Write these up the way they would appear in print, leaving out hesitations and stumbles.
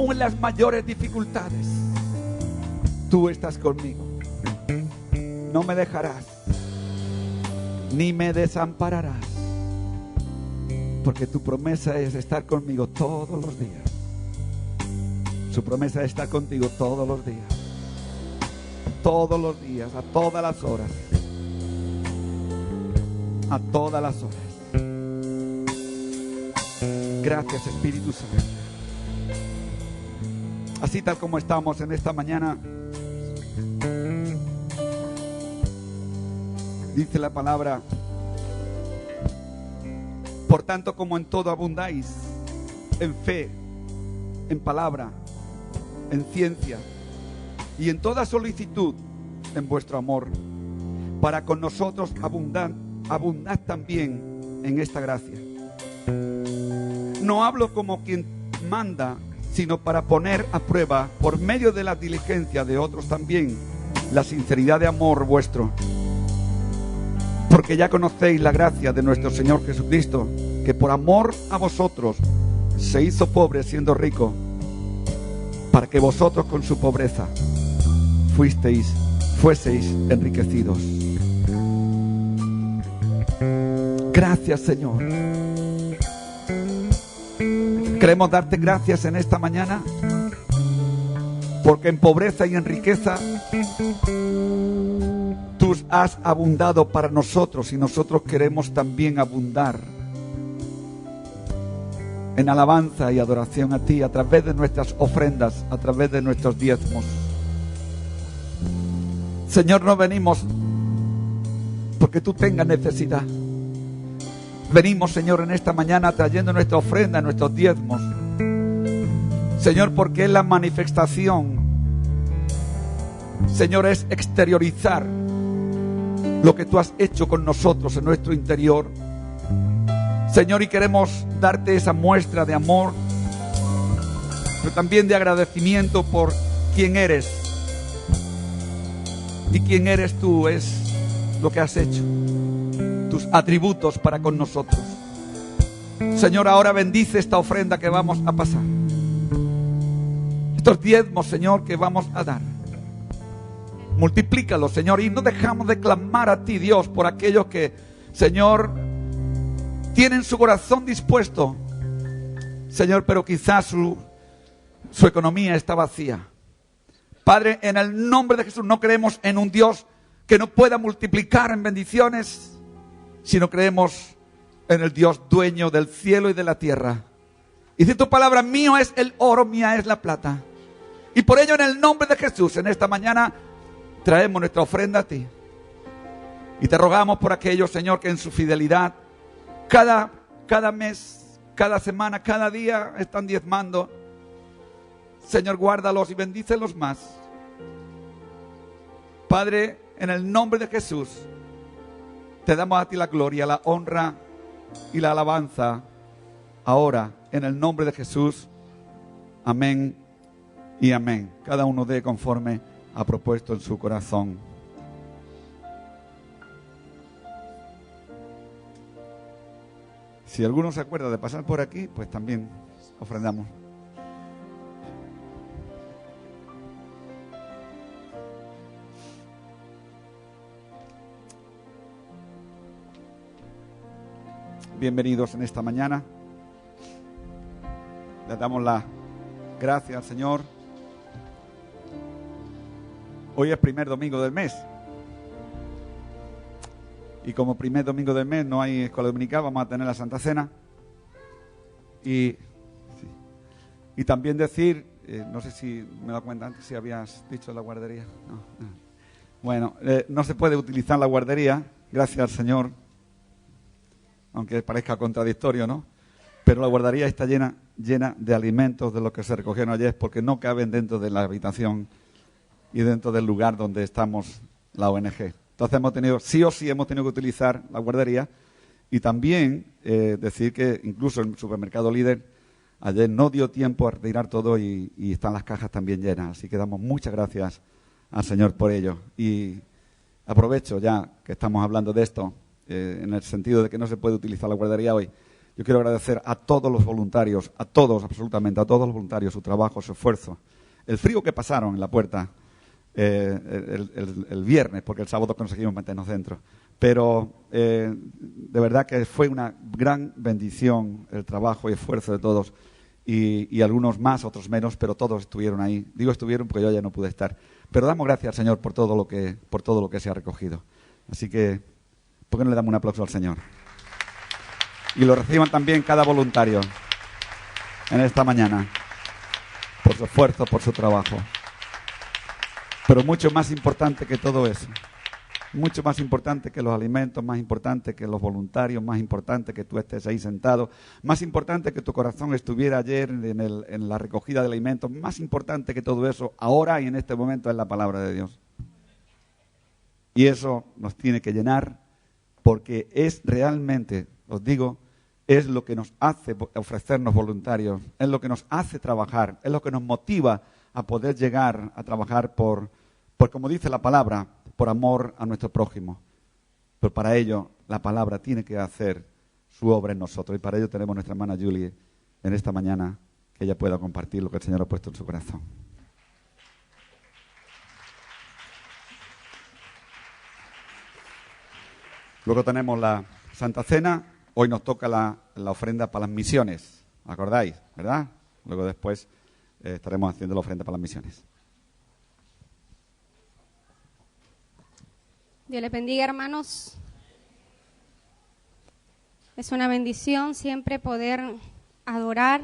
aún en las mayores dificultades, tú estás conmigo. No me dejarás, ni me desampararás, porque tu promesa es estar conmigo todos los días. Su promesa es estar contigo todos los días. Todos los días, a todas las horas. A todas las horas. Gracias, Espíritu Santo. Así tal como estamos en esta mañana, dice la palabra: por tanto, como en todo abundáis, en fe, en palabra, en ciencia y en toda solicitud, en vuestro amor, para con nosotros abundad también en esta gracia. No hablo como quien manda, sino para poner a prueba, por medio de la diligencia de otros también, la sinceridad de amor vuestro. Porque ya conocéis la gracia de nuestro Señor Jesucristo, que por amor a vosotros se hizo pobre siendo rico, para que vosotros con su pobreza fueseis enriquecidos. Gracias, Señor. Queremos darte gracias en esta mañana, porque en pobreza y en riqueza tú has abundado para nosotros, y nosotros queremos también abundar en alabanza y adoración a ti, a través de nuestras ofrendas, a través de nuestros diezmos. Señor, no venimos porque tú tengas necesidad. Venimos, Señor, en esta mañana trayendo nuestra ofrenda, nuestros diezmos, Señor, porque es la manifestación, Señor, es exteriorizar lo que tú has hecho con nosotros en nuestro interior, Señor, y queremos darte esa muestra de amor, pero también de agradecimiento por quién eres. Y quién eres tú es lo que has hecho, tus atributos para con nosotros. Señor, ahora bendice esta ofrenda que vamos a pasar, estos diezmos, Señor, que vamos a dar. Multiplícalos, Señor, y no dejamos de clamar a ti, Dios, por aquellos que, Señor, tienen su corazón dispuesto, Señor, pero quizás su economía está vacía. Padre, en el nombre de Jesús, no creemos en un Dios que no pueda multiplicar en bendiciones, sino creemos en el Dios dueño del cielo y de la tierra. Y dice tu palabra: mío es el oro, mía es la plata. Y por ello, en el nombre de Jesús, en esta mañana traemos nuestra ofrenda a ti. Y te rogamos por aquellos, Señor, que en su fidelidad cada mes, cada semana, cada día están diezmando. Señor, guárdalos y bendícelos más. Padre, en el nombre de Jesús, te damos a ti la gloria, la honra y la alabanza. Ahora, en el nombre de Jesús. Amén y amén. Cada uno dé conforme ha propuesto en su corazón. Si alguno se acuerda de pasar por aquí, pues también ofrendamos. Bienvenidos en esta mañana. Le damos las gracias al Señor. Hoy es primer domingo del mes. Y como primer domingo del mes no hay escuela dominical, vamos a tener la Santa Cena. Y también decir, no sé si me da cuenta antes si habías dicho la guardería. No. Bueno, no se puede utilizar la guardería, gracias al Señor, aunque parezca contradictorio, ¿no? Pero la guardería está llena de alimentos de los que se recogieron ayer, porque no caben dentro de la habitación y dentro del lugar donde estamos la ONG. Entonces sí o sí hemos tenido que utilizar la guardería. Y también decir que incluso el supermercado Líder ayer no dio tiempo a retirar todo y están las cajas también llenas. Así que damos muchas gracias al Señor por ello. Y aprovecho ya que estamos hablando de esto, en el sentido de que no se puede utilizar la guardería hoy, Yo quiero agradecer a todos los voluntarios, a todos, absolutamente, a todos los voluntarios, su trabajo, su esfuerzo. El frío que pasaron en la puerta el viernes, porque el sábado conseguimos meternos dentro. Pero de verdad que fue una gran bendición el trabajo y esfuerzo de todos. Y algunos más, otros menos, pero todos estuvieron ahí. Digo estuvieron porque yo ya no pude estar. Pero damos gracias al Señor por todo lo que se ha recogido. Así que, ¿por qué no le damos un aplauso al Señor? Y lo reciban también cada voluntario en esta mañana, por su esfuerzo, por su trabajo. Pero mucho más importante que todo eso, mucho más importante que los alimentos, más importante que los voluntarios, más importante que tú estés ahí sentado, más importante que tu corazón estuviera ayer en la recogida de alimentos, más importante que todo eso ahora y en este momento es la palabra de Dios. Y eso nos tiene que llenar porque es realmente, os digo, es lo que nos hace ofrecernos voluntarios, es lo que nos hace trabajar, es lo que nos motiva a poder llegar a trabajar por como dice la palabra, por amor a nuestro prójimo. Pero para ello la palabra tiene que hacer su obra en nosotros y para ello tenemos a nuestra hermana Julie en esta mañana que ella pueda compartir lo que el Señor ha puesto en su corazón. Luego tenemos la Santa Cena. Hoy nos toca la ofrenda para las misiones. ¿Acordáis? ¿Verdad? Luego después estaremos haciendo la ofrenda para las misiones. Dios les bendiga, hermanos. Es una bendición siempre poder adorar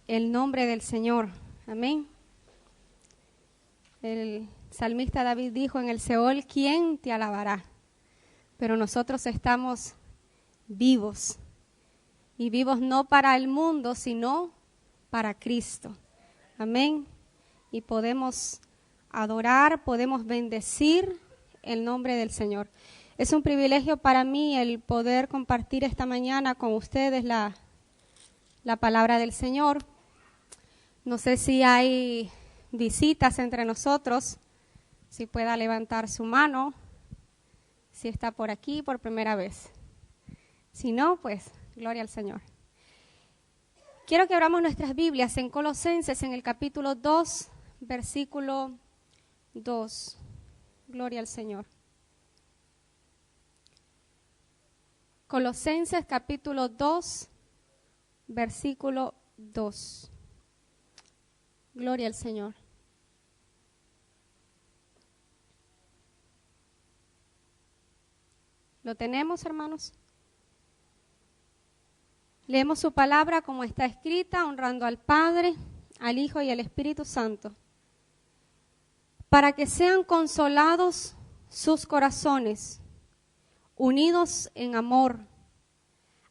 el nombre del Señor. Amén. El salmista David dijo en el Seol, ¿quién te alabará? Pero nosotros estamos vivos. Y vivos no para el mundo, sino para Cristo. Amén. Y podemos adorar, podemos bendecir el nombre del Señor. Es un privilegio para mí el poder compartir esta mañana con ustedes la palabra del Señor. No sé si hay visitas entre nosotros, si pueda levantar su mano, si está por aquí por primera vez. Si no, pues, gloria al Señor. Quiero que abramos nuestras Biblias en Colosenses, en el capítulo 2, versículo 2. Gloria al Señor. Colosenses capítulo 2, versículo 2. Gloria al Señor. ¿Lo tenemos, hermanos? Leemos su palabra como está escrita, honrando al Padre, al Hijo y al Espíritu Santo, para que sean consolados sus corazones, unidos en amor,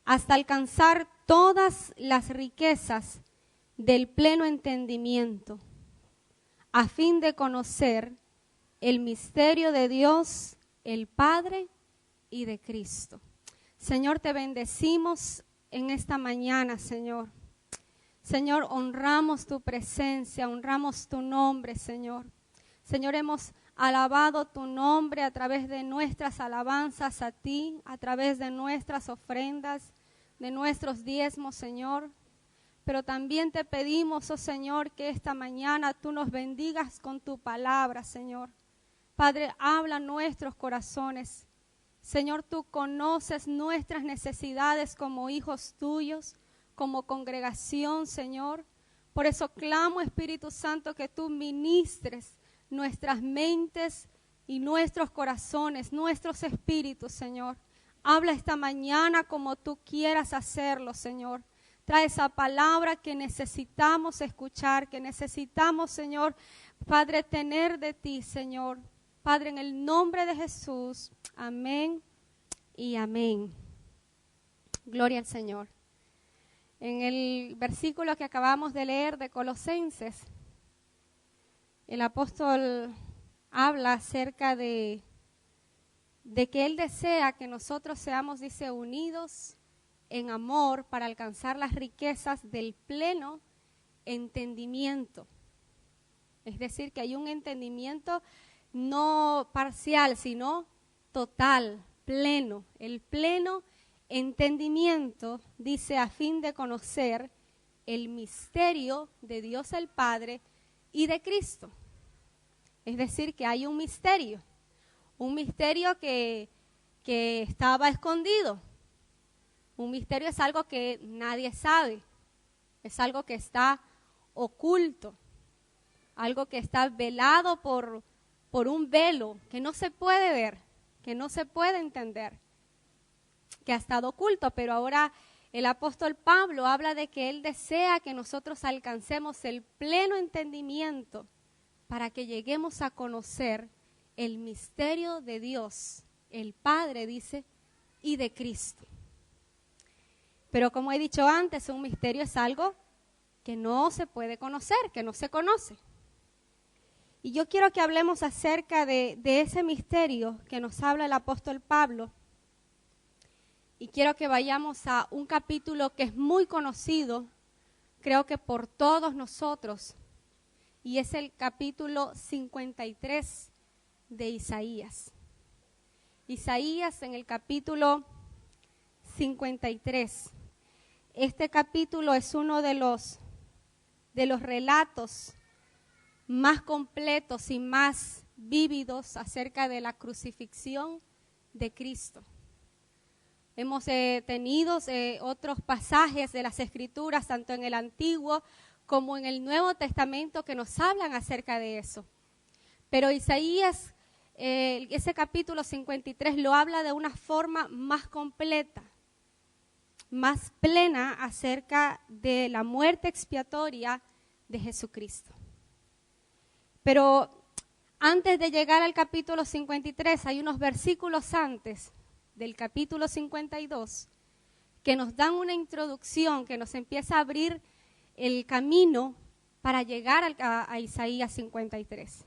hasta alcanzar todas las riquezas del pleno entendimiento, a fin de conocer el misterio de Dios, el Padre y de Cristo. Señor, te bendecimos en esta mañana, Señor. Señor, honramos tu presencia, honramos tu nombre, Señor. Señor, hemos alabado tu nombre a través de nuestras alabanzas a ti, a través de nuestras ofrendas, de nuestros diezmos, Señor. Pero también te pedimos, oh Señor, que esta mañana tú nos bendigas con tu palabra, Señor. Padre, habla nuestros corazones. Señor, tú conoces nuestras necesidades como hijos tuyos, como congregación, Señor. Por eso clamo, Espíritu Santo, que tú ministres nuestras mentes y nuestros corazones, nuestros espíritus, Señor. Habla esta mañana como tú quieras hacerlo, Señor. Trae esa palabra que necesitamos escuchar, que necesitamos, Señor, Padre, tener de ti, Señor. Padre, en el nombre de Jesús, amén y amén. Gloria al Señor. En el versículo que acabamos de leer de Colosenses, el apóstol habla acerca de que él desea que nosotros seamos, dice, unidos en amor para alcanzar las riquezas del pleno entendimiento. Es decir, que hay un entendimiento no parcial, sino total, pleno, el pleno entendimiento, dice, a fin de conocer el misterio de Dios el Padre y de Cristo. Es decir, que hay un misterio que estaba escondido. Un misterio es algo que nadie sabe, es algo que está oculto, algo que está velado por un velo que no se puede ver, que no se puede entender, que ha estado oculto. Pero ahora el apóstol Pablo habla de que él desea que nosotros alcancemos el pleno entendimiento para que lleguemos a conocer el misterio de Dios, el Padre, dice, y de Cristo. Pero como he dicho antes, un misterio es algo que no se puede conocer, que no se conoce. Y yo quiero que hablemos acerca de ese misterio que nos habla el apóstol Pablo. Y quiero que vayamos a un capítulo que es muy conocido, creo que por todos nosotros, y es el capítulo 53 de Isaías. Isaías en el capítulo 53. Este capítulo es uno de los relatos más completos y más vívidos acerca de la crucifixión de Cristo. Hemos tenido otros pasajes de las Escrituras, tanto en el Antiguo como en el Nuevo Testamento, que nos hablan acerca de eso. Pero Isaías, ese capítulo 53, lo habla de una forma más completa, más plena acerca de la muerte expiatoria de Jesucristo. Pero antes de llegar al capítulo 53, hay unos versículos antes del capítulo 52 que nos dan una introducción, que nos empieza a abrir el camino para llegar a Isaías 53.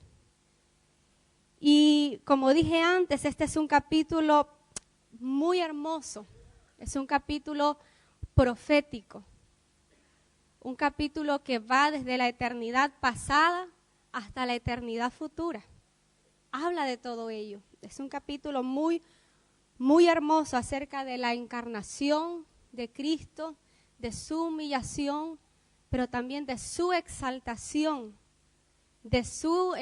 Y como dije antes, este es un capítulo muy hermoso, es un capítulo profético, un capítulo que va desde la eternidad pasada hasta la eternidad futura. Habla de todo ello. Es un capítulo muy, muy hermoso acerca de la encarnación de Cristo, de su humillación, pero también de su exaltación, de su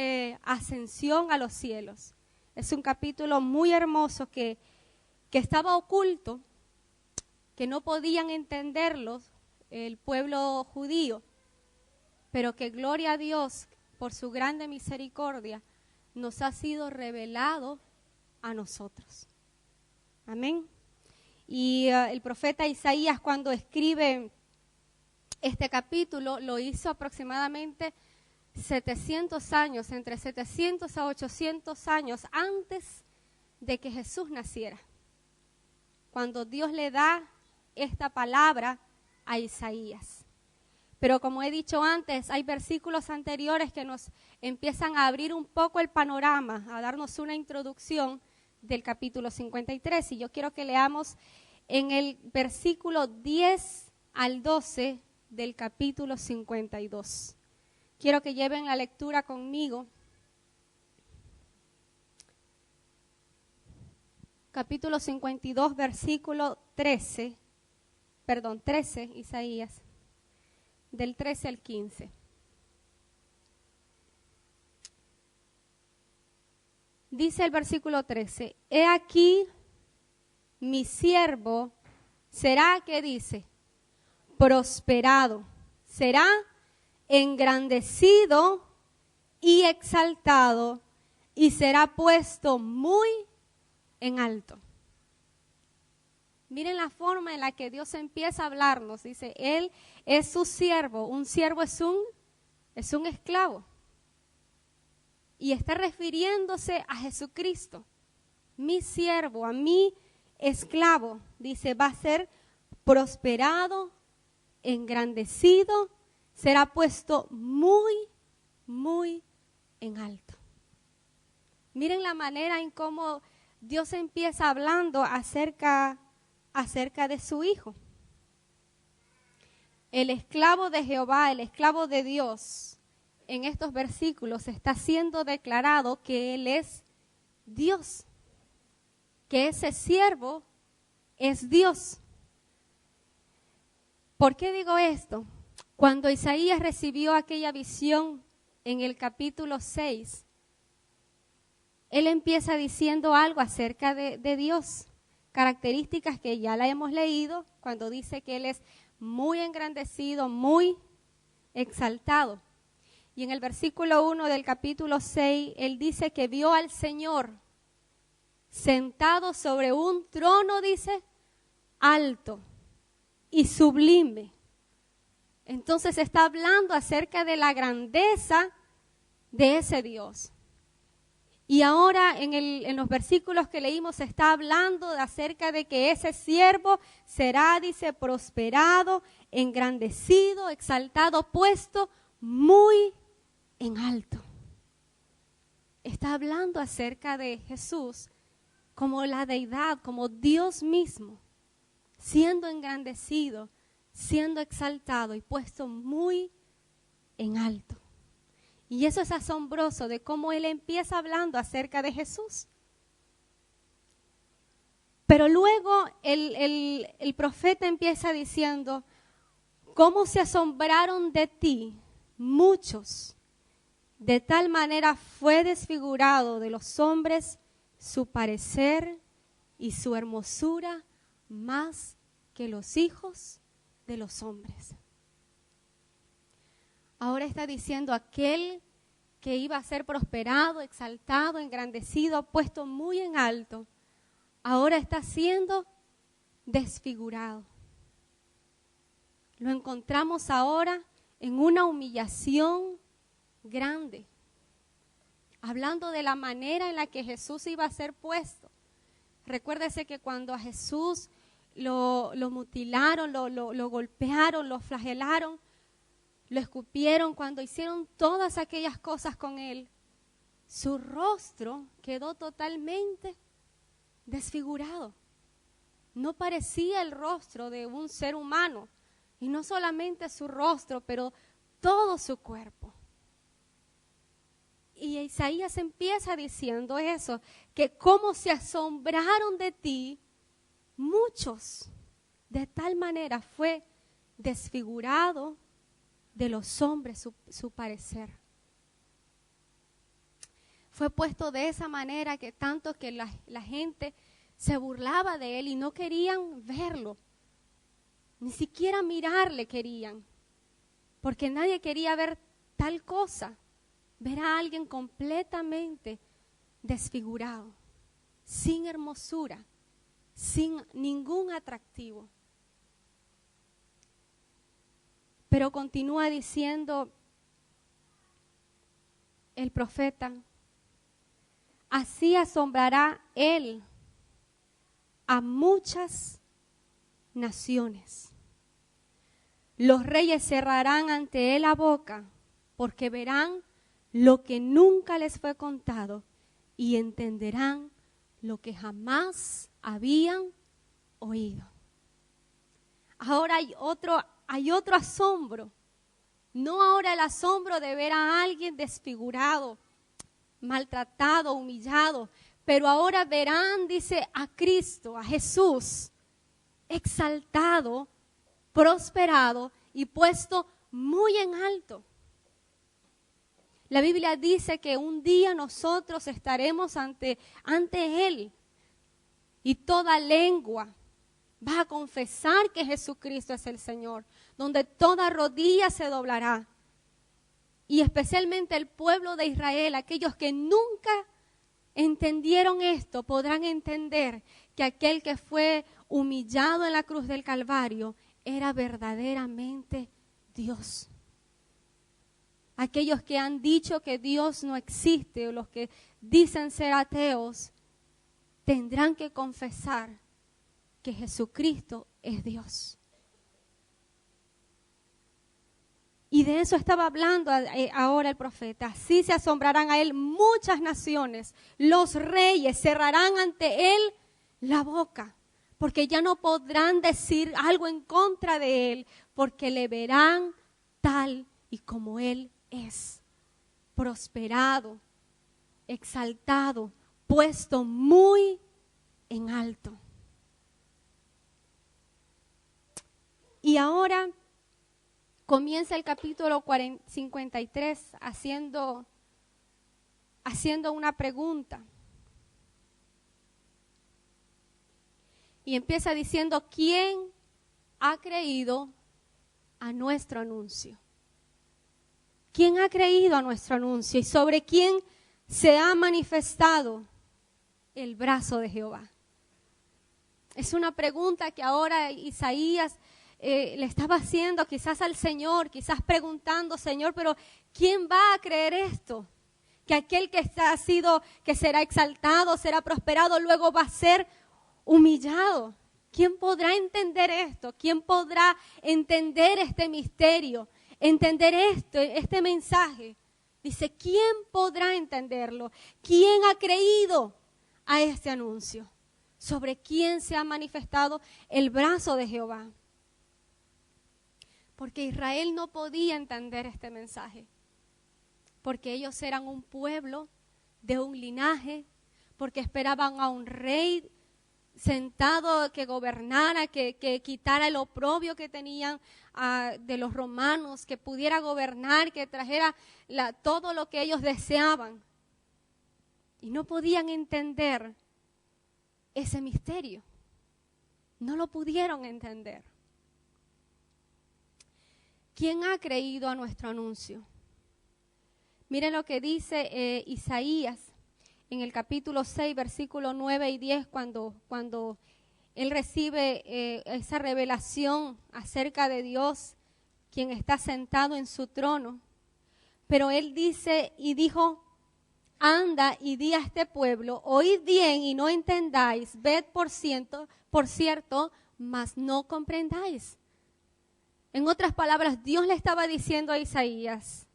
ascensión a los cielos. Es un capítulo muy hermoso que estaba oculto, que no podían entenderlo el pueblo judío, pero que gloria a Dios, por su grande misericordia, nos ha sido revelado a nosotros. Amén. Y el profeta Isaías, cuando escribe este capítulo, lo hizo aproximadamente 700 años, entre 700 a 800 años antes de que Jesús naciera, cuando Dios le da esta palabra a Isaías. Pero como he dicho antes, hay versículos anteriores que nos empiezan a abrir un poco el panorama, a darnos una introducción del capítulo 53. Y yo quiero que leamos en el versículo 10 al 12 del capítulo 52. Quiero que lleven la lectura conmigo. Capítulo 52, versículo 13, Isaías, del 13 al 15. Dice el versículo 13, he aquí mi siervo será, ¿qué dice? Prosperado, será engrandecido y exaltado, y será puesto muy en alto. Miren la forma en la que Dios empieza a hablarnos. Dice, Él es su siervo. Un siervo es un esclavo. Y está refiriéndose a Jesucristo. Mi siervo, a mi esclavo, dice, va a ser prosperado, engrandecido, será puesto muy, muy en alto. Miren la manera en cómo Dios empieza hablando acerca de su Hijo. El esclavo de Jehová, el esclavo de Dios, en estos versículos está siendo declarado que Él es Dios, que ese siervo es Dios. ¿Por qué digo esto? Cuando Isaías recibió aquella visión en el capítulo 6, él empieza diciendo algo acerca de Dios, características que ya la hemos leído, cuando dice que Él es muy engrandecido, muy exaltado. Y en el versículo 1 del capítulo 6, Él dice que vio al Señor sentado sobre un trono, dice, alto y sublime. Entonces está hablando acerca de la grandeza de ese Dios. Y ahora en los versículos que leímos se está hablando acerca de que ese siervo será, dice, prosperado, engrandecido, exaltado, puesto muy en alto. Está hablando acerca de Jesús como la deidad, como Dios mismo, siendo engrandecido, siendo exaltado y puesto muy en alto. Y eso es asombroso de cómo él empieza hablando acerca de Jesús. Pero luego el profeta empieza diciendo, ¿cómo se asombraron de ti muchos? De tal manera fue desfigurado de los hombres su parecer y su hermosura más que los hijos de los hombres. Ahora está diciendo aquel que iba a ser prosperado, exaltado, engrandecido, puesto muy en alto, ahora está siendo desfigurado. Lo encontramos ahora en una humillación grande, hablando de la manera en la que Jesús iba a ser puesto. Recuérdese que cuando a Jesús lo mutilaron, lo golpearon, lo flagelaron, lo escupieron, cuando hicieron todas aquellas cosas con él, su rostro quedó totalmente desfigurado. No parecía el rostro de un ser humano, y no solamente su rostro, pero todo su cuerpo. Y Isaías empieza diciendo eso, que cómo se asombraron de ti muchos, de tal manera fue desfigurado de los hombres su parecer. Fue puesto de esa manera que tanto que la gente se burlaba de él y no querían verlo, ni siquiera mirarle querían, porque nadie quería ver tal cosa, ver a alguien completamente desfigurado, sin hermosura, sin ningún atractivo. Pero continúa diciendo el profeta, así asombrará él a muchas naciones. Los reyes cerrarán ante él la boca, porque verán lo que nunca les fue contado y entenderán lo que jamás habían oído. Ahora hay otro asombro, no ahora el asombro de ver a alguien desfigurado, maltratado, humillado, pero ahora verán, dice, a Cristo, a Jesús, exaltado, prosperado y puesto muy en alto. La Biblia dice que un día nosotros estaremos ante Él y toda lengua va a confesar que Jesucristo es el Señor, donde toda rodilla se doblará. Y especialmente el pueblo de Israel, aquellos que nunca entendieron esto, podrán entender que aquel que fue humillado en la cruz del Calvario era verdaderamente Dios. Aquellos que han dicho que Dios no existe o los que dicen ser ateos, tendrán que confesar que Jesucristo es Dios. Y de eso estaba hablando ahora el profeta. Así se asombrarán a él muchas naciones. Los reyes cerrarán ante él la boca, porque ya no podrán decir algo en contra de él, porque le verán tal y como él es, prosperado, exaltado, puesto muy en alto. Y ahora comienza el capítulo 53 haciendo una pregunta. Y empieza diciendo, ¿quién ha creído a nuestro anuncio? ¿Quién ha creído a nuestro anuncio? ¿Y sobre quién se ha manifestado el brazo de Jehová? Es una pregunta que ahora Isaías le estaba haciendo quizás al Señor, quizás preguntando, Señor, pero ¿quién va a creer esto? Que aquel que será exaltado, será prosperado, luego va a ser humillado. ¿Quién podrá entender esto? ¿Quién podrá entender este misterio? Entender este mensaje. Dice, ¿quién podrá entenderlo? ¿Quién ha creído a este anuncio? ¿Sobre quién se ha manifestado el brazo de Jehová? Porque Israel no podía entender este mensaje. Porque ellos eran un pueblo de un linaje, porque esperaban a un rey sentado que gobernara, que quitara el oprobio que tenían de los romanos, que pudiera gobernar, que trajera todo lo que ellos deseaban. Y no podían entender ese misterio. No lo pudieron entender. ¿Quién ha creído a nuestro anuncio? Miren lo que dice Isaías en el capítulo 6, versículos 9 y 10, cuando él recibe esa revelación acerca de Dios, quien está sentado en su trono. Pero él dice y dijo, anda y di a este pueblo, oíd bien y no entendáis, ved por cierto, mas no comprendáis. En otras palabras, Dios le estaba diciendo a Isaías,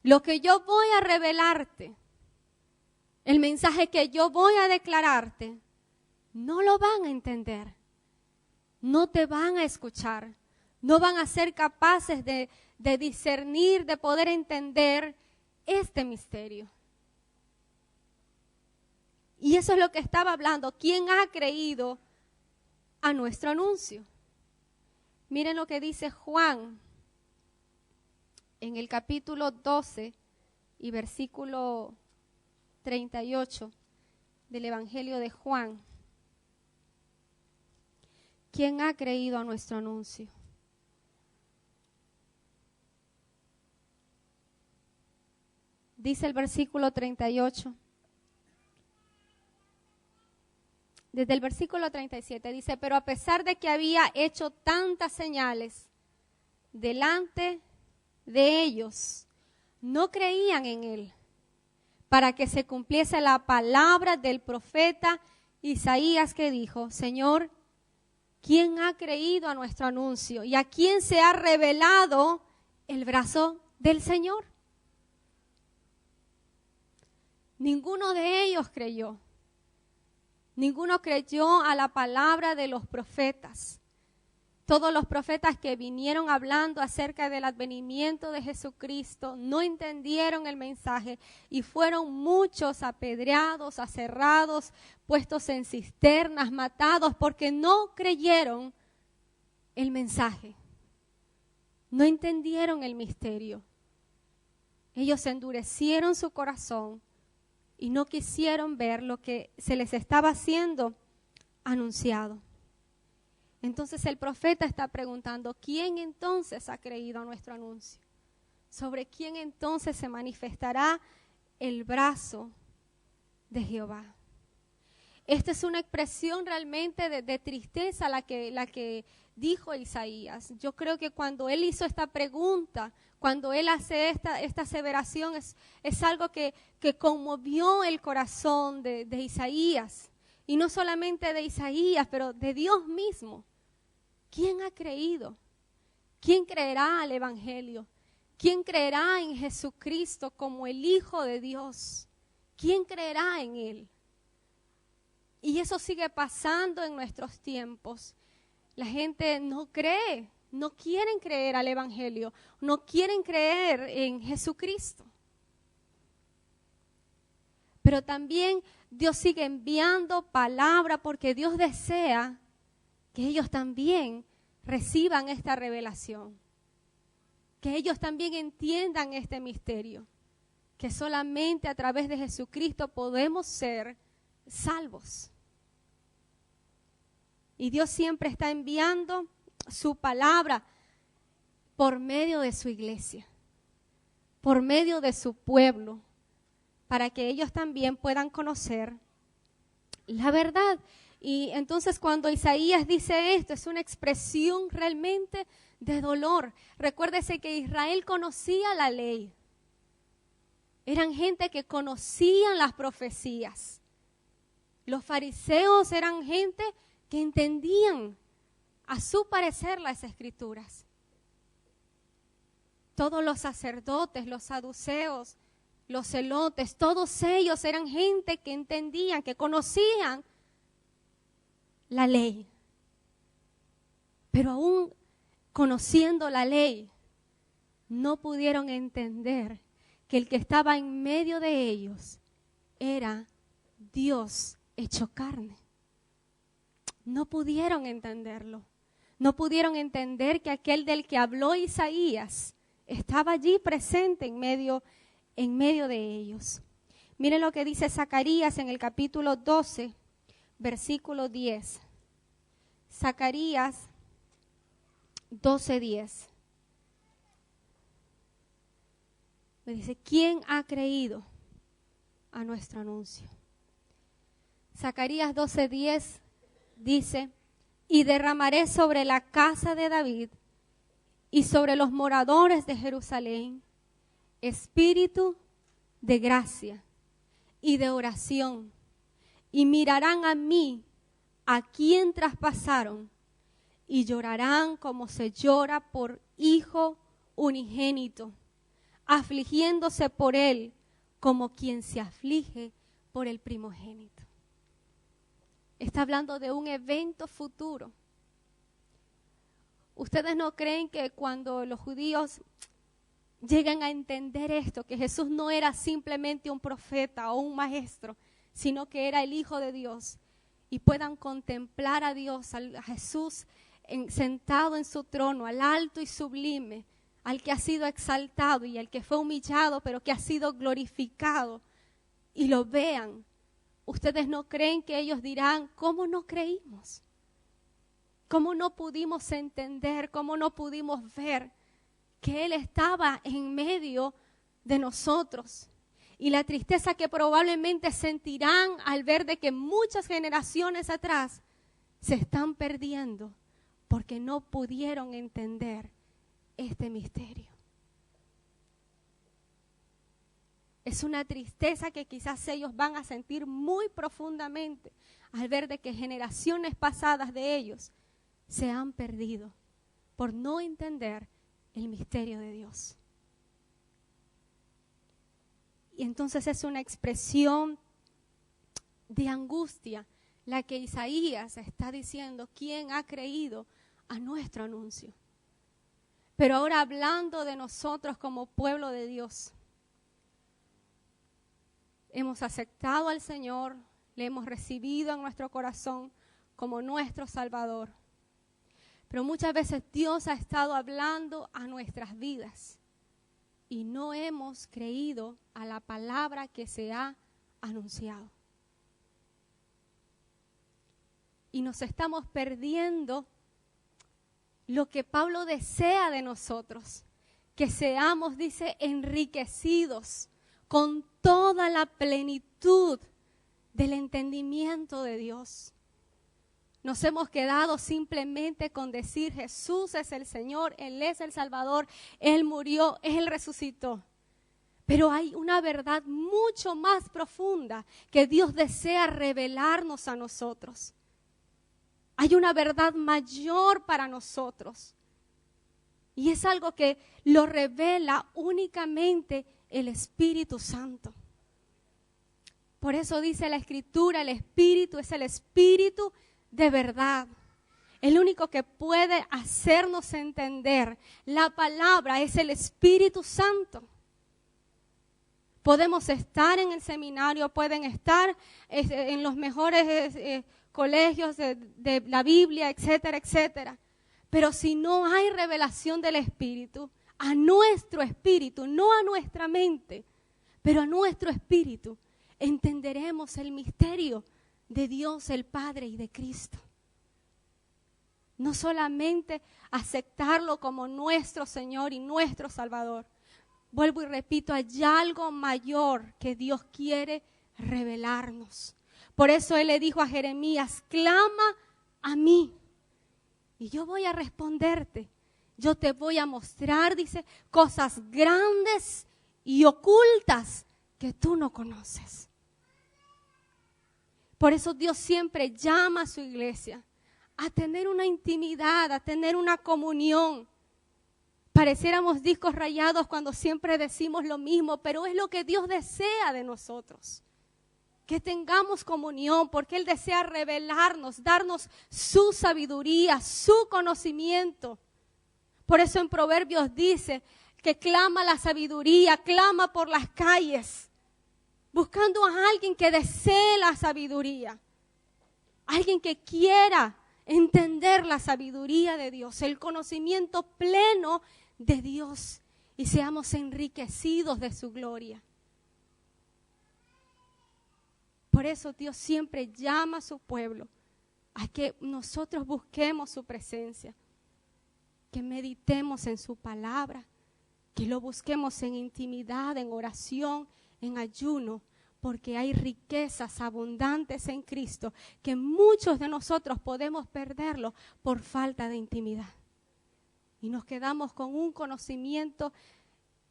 lo que yo voy a revelarte, el mensaje que yo voy a declararte, no lo van a entender, no te van a escuchar, no van a ser capaces de discernir, de poder entender este misterio. Y eso es lo que estaba hablando. ¿Quién ha creído a nuestro anuncio? Miren lo que dice Juan en el capítulo 12 y versículo 38 del Evangelio de Juan. ¿Quién ha creído a nuestro anuncio? Dice el versículo 38. Desde el versículo 37 dice, pero a pesar de que había hecho tantas señales delante de ellos, no creían en él, para que se cumpliese la palabra del profeta Isaías que dijo, Señor, ¿quién ha creído a nuestro anuncio? ¿Y a quién se ha revelado el brazo del Señor? Ninguno de ellos creyó. Ninguno creyó a la palabra de los profetas. Todos los profetas que vinieron hablando acerca del advenimiento de Jesucristo no entendieron el mensaje y fueron muchos apedreados, aserrados, puestos en cisternas, matados porque no creyeron el mensaje. No entendieron el misterio. Ellos endurecieron su corazón y no quisieron ver lo que se les estaba siendo anunciado. Entonces el profeta está preguntando, ¿quién entonces ha creído a nuestro anuncio? ¿Sobre quién entonces se manifestará el brazo de Jehová? Esta es una expresión realmente de tristeza la que dijo Isaías. Yo creo que cuando él hizo esta pregunta, cuando él hace esta aseveración, es algo que conmovió el corazón de Isaías. Y no solamente de Isaías, pero de Dios mismo. ¿Quién ha creído? ¿Quién creerá al Evangelio? ¿Quién creerá en Jesucristo como el Hijo de Dios? ¿Quién creerá en Él? Y eso sigue pasando en nuestros tiempos. La gente no cree, no quieren creer al Evangelio, no quieren creer en Jesucristo. Pero también Dios sigue enviando palabra porque Dios desea que ellos también reciban esta revelación. Que ellos también entiendan este misterio. Que solamente a través de Jesucristo podemos ser salvos. Y Dios siempre está enviando su palabra por medio de su iglesia, por medio de su pueblo, para que ellos también puedan conocer la verdad. Y entonces cuando Isaías dice esto, es una expresión realmente de dolor. Recuérdese que Israel conocía la ley. Eran gente que conocían las profecías. Los fariseos eran gente que entendían a su parecer las escrituras. Todos los sacerdotes, los saduceos, los celotes, todos ellos eran gente que entendían, que conocían la ley. Pero aún conociendo la ley, no pudieron entender que el que estaba en medio de ellos era Dios hecho carne. No pudieron entenderlo. No pudieron entender que aquel del que habló Isaías estaba allí presente en medio de ellos. Miren lo que dice Zacarías en el capítulo 12, versículo 10. Zacarías 12:10. Me dice, ¿quién ha creído a nuestro anuncio? Zacarías 12:10 dice, y derramaré sobre la casa de David y sobre los moradores de Jerusalén espíritu de gracia y de oración, y mirarán a mí, a quien traspasaron, y llorarán como se llora por hijo unigénito, afligiéndose por él como quien se aflige por el primogénito. Está hablando de un evento futuro. ¿Ustedes no creen que cuando los judíos llegan a entender esto, que Jesús no era simplemente un profeta o un maestro, sino que era el Hijo de Dios, y puedan contemplar a Dios, a Jesús sentado en su trono, al alto y sublime, al que ha sido exaltado y al que fue humillado, pero que ha sido glorificado, y lo vean? ¿Ustedes no creen que ellos dirán, cómo no creímos? ¿Cómo no pudimos entender? ¿Cómo no pudimos ver que Él estaba en medio de nosotros? Y la tristeza que probablemente sentirán al ver de que muchas generaciones atrás se están perdiendo porque no pudieron entender este misterio. Es una tristeza que quizás ellos van a sentir muy profundamente al ver de que generaciones pasadas de ellos se han perdido por no entender el misterio de Dios. Y entonces es una expresión de angustia la que Isaías está diciendo, ¿quién ha creído a nuestro anuncio? Pero ahora hablando de nosotros como pueblo de Dios, hemos aceptado al Señor, le hemos recibido en nuestro corazón como nuestro Salvador. Pero muchas veces Dios ha estado hablando a nuestras vidas y no hemos creído a la palabra que se ha anunciado. Y nos estamos perdiendo lo que Pablo desea de nosotros, que seamos, dice, enriquecidos con toda la plenitud del entendimiento de Dios. Nos hemos quedado simplemente con decir Jesús es el Señor, Él es el Salvador, Él murió, Él resucitó. Pero hay una verdad mucho más profunda que Dios desea revelarnos a nosotros. Hay una verdad mayor para nosotros. Y es algo que lo revela únicamente el Espíritu Santo. Por eso dice la Escritura, el Espíritu es el Espíritu de verdad. El único que puede hacernos entender la palabra es el Espíritu Santo. Podemos estar en el seminario, pueden estar en los mejores colegios de la Biblia, etcétera, etcétera. Pero si no hay revelación del Espíritu, a nuestro espíritu, no a nuestra mente, pero a nuestro espíritu, entenderemos el misterio de Dios el Padre y de Cristo. No solamente aceptarlo como nuestro Señor y nuestro Salvador. Vuelvo y repito, hay algo mayor que Dios quiere revelarnos. Por eso Él le dijo a Jeremías, clama a mí y yo voy a responderte. Yo te voy a mostrar, dice, cosas grandes y ocultas que tú no conoces. Por eso Dios siempre llama a su iglesia a tener una intimidad, a tener una comunión. Pareciéramos discos rayados cuando siempre decimos lo mismo, pero es lo que Dios desea de nosotros. Que tengamos comunión, porque Él desea revelarnos, darnos su sabiduría, su conocimiento. Por eso en Proverbios dice que clama la sabiduría, clama por las calles, buscando a alguien que desee la sabiduría, alguien que quiera entender la sabiduría de Dios, el conocimiento pleno de Dios y seamos enriquecidos de su gloria. Por eso Dios siempre llama a su pueblo a que nosotros busquemos su presencia, que meditemos en su palabra, que lo busquemos en intimidad, en oración, en ayuno, porque hay riquezas abundantes en Cristo que muchos de nosotros podemos perderlo por falta de intimidad. Y nos quedamos con un conocimiento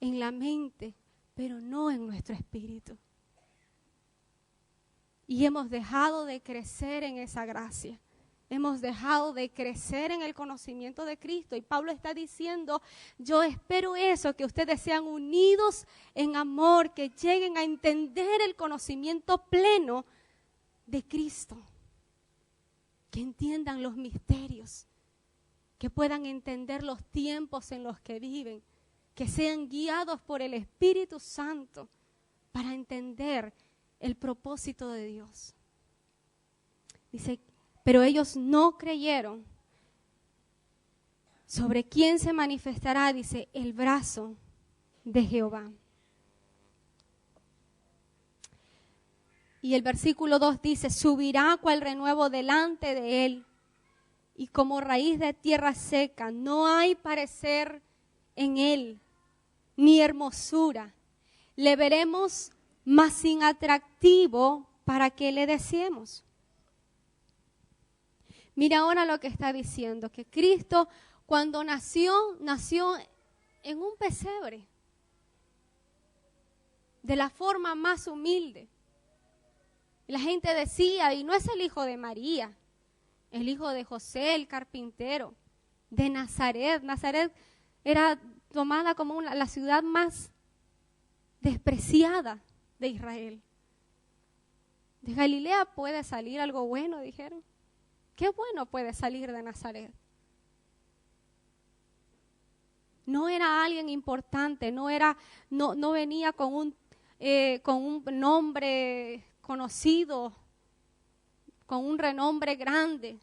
en la mente, pero no en nuestro espíritu. Y hemos dejado de crecer en esa gracia. Hemos dejado de crecer en el conocimiento de Cristo. Y Pablo está diciendo, yo espero eso, que ustedes sean unidos en amor, que lleguen a entender el conocimiento pleno de Cristo. Que entiendan los misterios, que puedan entender los tiempos en los que viven, que sean guiados por el Espíritu Santo para entender el propósito de Dios. Dice, pero ellos no creyeron. ¿Sobre quién se manifestará? Dice, el brazo de Jehová. Y el versículo 2 dice, subirá cual renuevo delante de él, y como raíz de tierra seca, no hay parecer en él, ni hermosura. Le veremos mas sin atractivo para que le deseemos. Mira ahora lo que está diciendo, que Cristo cuando nació en un pesebre, de la forma más humilde. La gente decía, y no es el hijo de María, el hijo de José, el carpintero, de Nazaret. Nazaret era tomada como la ciudad más despreciada de Israel. De Galilea puede salir algo bueno, dijeron. ¿Qué bueno puede salir de Nazaret? No era alguien importante, no venía con un nombre conocido, con un renombre grande.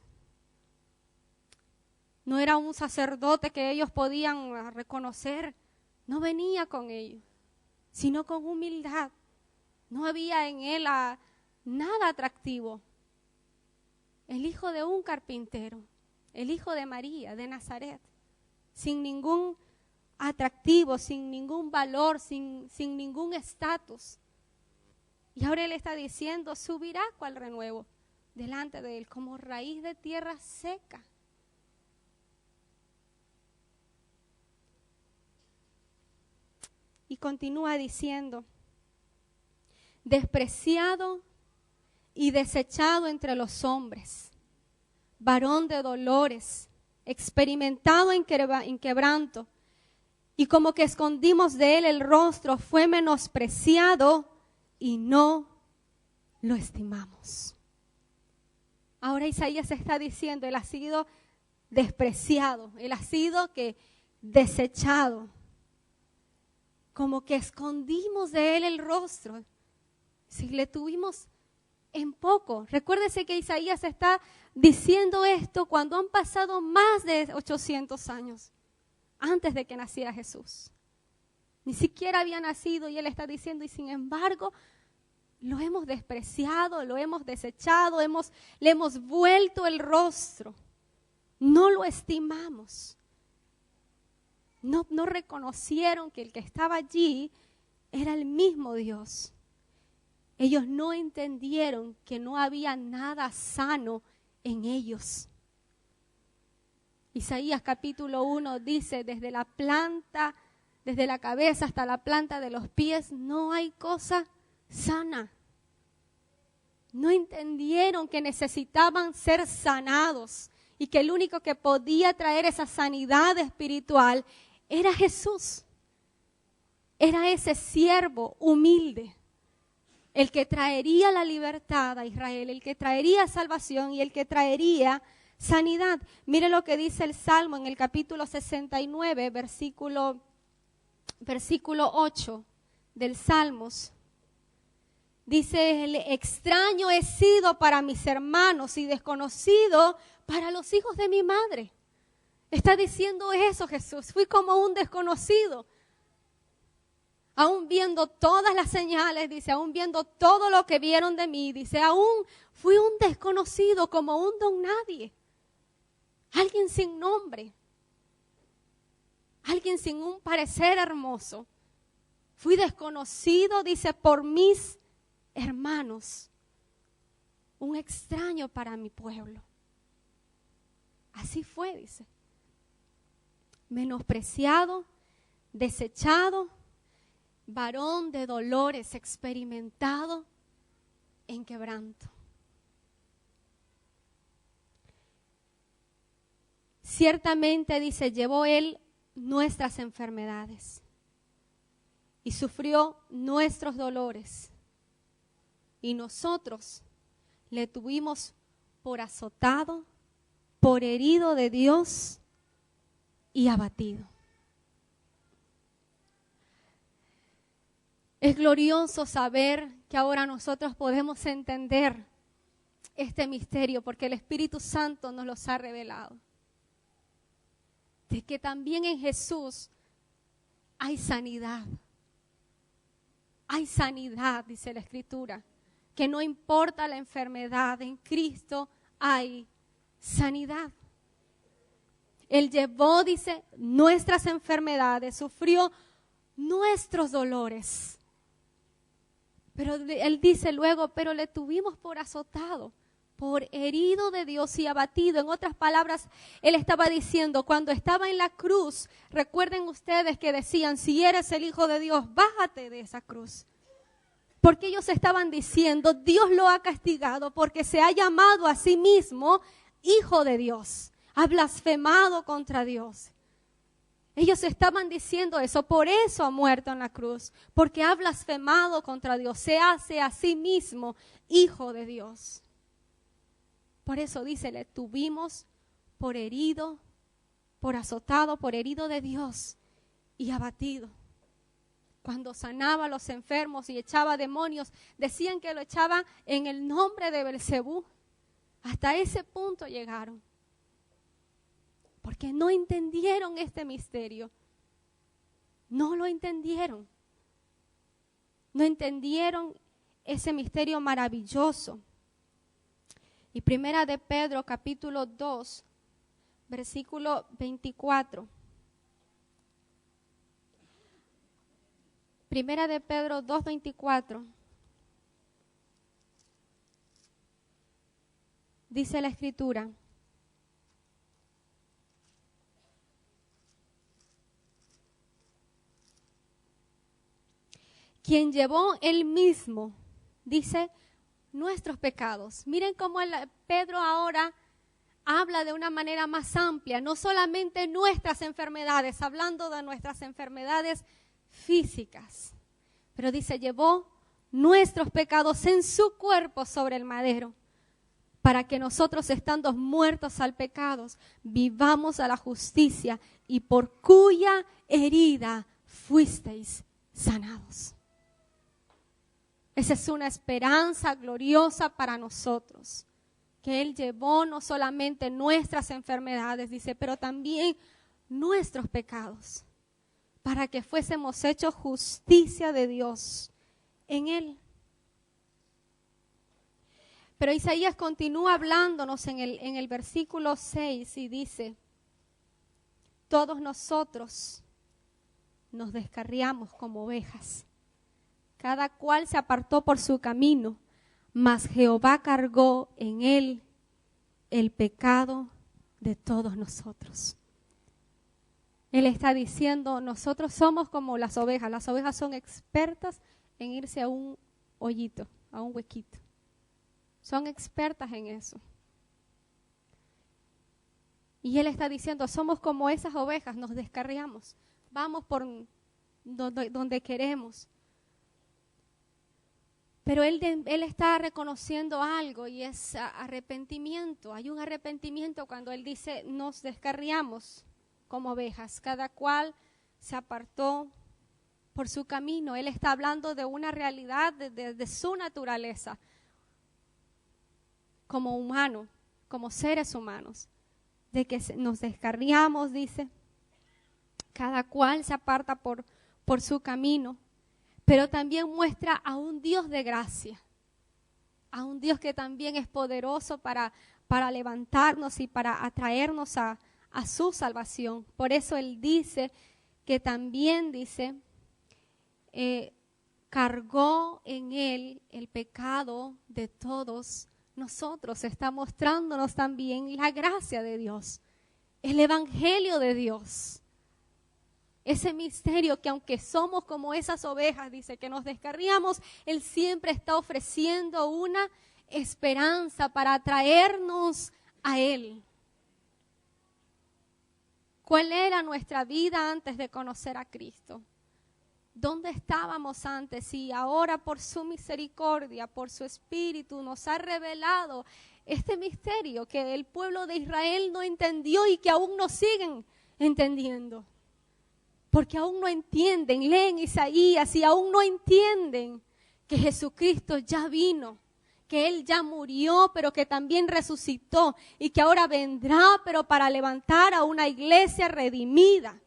No era un sacerdote que ellos podían reconocer. No venía con ellos, sino con humildad. No había en él nada atractivo. El hijo de un carpintero, el hijo de María, de Nazaret, sin ningún atractivo, sin ningún valor, sin ningún estatus. Y ahora él está diciendo, subirá cual renuevo delante de él, como raíz de tierra seca. Y continúa diciendo, despreciado y desechado entre los hombres, varón de dolores, experimentado en quebranto, y como que escondimos de él el rostro, fue menospreciado y no lo estimamos. Ahora Isaías está diciendo, él ha sido despreciado, él ha sido desechado, como que escondimos de él el rostro. Si le tuvimos en poco. Recuérdese que Isaías está diciendo esto cuando han pasado más de 800 años antes de que naciera Jesús. Ni siquiera había nacido y él está diciendo, y sin embargo, lo hemos despreciado, lo hemos desechado, le hemos vuelto el rostro. No lo estimamos. No reconocieron que el que estaba allí era el mismo Dios. Ellos no entendieron que no había nada sano en ellos. Isaías capítulo 1 dice, desde la cabeza hasta la planta de los pies, no hay cosa sana. No entendieron que necesitaban ser sanados y que el único que podía traer esa sanidad espiritual era Jesús. Era ese siervo humilde, el que traería la libertad a Israel, el que traería salvación y el que traería sanidad. Mire lo que dice el Salmo en el capítulo 69, versículo 8 del Salmos. Dice, el extraño he sido para mis hermanos y desconocido para los hijos de mi madre. Está diciendo eso Jesús, fui como un desconocido. Aún viendo todas las señales, dice, aún viendo todo lo que vieron de mí, dice, aún fui un desconocido como un don nadie. Alguien sin nombre, alguien sin un parecer hermoso. Fui desconocido, dice, por mis hermanos, un extraño para mi pueblo. Así fue, dice. Menospreciado, desechado, varón de dolores, experimentado en quebranto. Ciertamente, dice, llevó él nuestras enfermedades y sufrió nuestros dolores. Y nosotros le tuvimos por azotado, por herido de Dios y abatido. Es glorioso saber que ahora nosotros podemos entender este misterio porque el Espíritu Santo nos los ha revelado. De que también en Jesús hay sanidad. Hay sanidad, dice la Escritura. Que no importa la enfermedad, en Cristo hay sanidad. Él llevó, dice, nuestras enfermedades, sufrió nuestros dolores. Pero él dice luego, pero le tuvimos por azotado, por herido de Dios y abatido. En otras palabras, él estaba diciendo, cuando estaba en la cruz, recuerden ustedes que decían, si eres el Hijo de Dios, bájate de esa cruz. Porque ellos estaban diciendo, Dios lo ha castigado porque se ha llamado a sí mismo Hijo de Dios. Ha blasfemado contra Dios. Ellos estaban diciendo eso, por eso ha muerto en la cruz, porque ha blasfemado contra Dios, se hace a sí mismo Hijo de Dios. Por eso dice, le tuvimos por herido, por azotado, por herido de Dios y abatido. Cuando sanaba a los enfermos y echaba demonios, decían que lo echaba en el nombre de Belcebú. Hasta ese punto llegaron. Porque no entendieron este misterio. No lo entendieron. No entendieron ese misterio maravilloso. Y Primera de Pedro, capítulo 2, versículo 24. Primera de Pedro 2:24. Dice la Escritura. Quien llevó él mismo, dice, nuestros pecados. Miren cómo Pedro ahora habla de una manera más amplia, no solamente nuestras enfermedades, hablando de nuestras enfermedades físicas, pero dice, llevó nuestros pecados en su cuerpo sobre el madero, para que nosotros, estando muertos al pecado, vivamos a la justicia, y por cuya herida fuisteis sanados. Esa es una esperanza gloriosa para nosotros, que Él llevó no solamente nuestras enfermedades, dice, pero también nuestros pecados, para que fuésemos hechos justicia de Dios en Él. Pero Isaías continúa hablándonos en el versículo 6 y dice, todos nosotros nos descarriamos como ovejas, cada cual se apartó por su camino, mas Jehová cargó en él el pecado de todos nosotros. Él está diciendo, nosotros somos como las ovejas son expertas en irse a un hoyito, a un huequito. Son expertas en eso. Y Él está diciendo, somos como esas ovejas, nos descarriamos, vamos por donde queremos. Pero él está reconociendo algo y es arrepentimiento. Hay un arrepentimiento cuando Él dice, nos descarriamos como ovejas, cada cual se apartó por su camino. Él está hablando de una realidad de su naturaleza como humano, como seres humanos, de que nos descarriamos, dice, cada cual se aparta por su camino, pero también muestra a un Dios de gracia, a un Dios que también es poderoso para levantarnos y para atraernos a su salvación. Por eso Él dice que también, dice, cargó en Él el pecado de todos nosotros. Está mostrándonos también la gracia de Dios, el evangelio de Dios. Ese misterio que aunque somos como esas ovejas, dice, que nos descarriamos, Él siempre está ofreciendo una esperanza para atraernos a Él. ¿Cuál era nuestra vida antes de conocer a Cristo? ¿Dónde estábamos antes? Y ahora por su misericordia, por su Espíritu, nos ha revelado este misterio que el pueblo de Israel no entendió y que aún no siguen entendiendo. Porque aún no entienden, leen Isaías y aún no entienden que Jesucristo ya vino, que Él ya murió, pero que también resucitó y que ahora vendrá, pero para levantar a una iglesia redimida.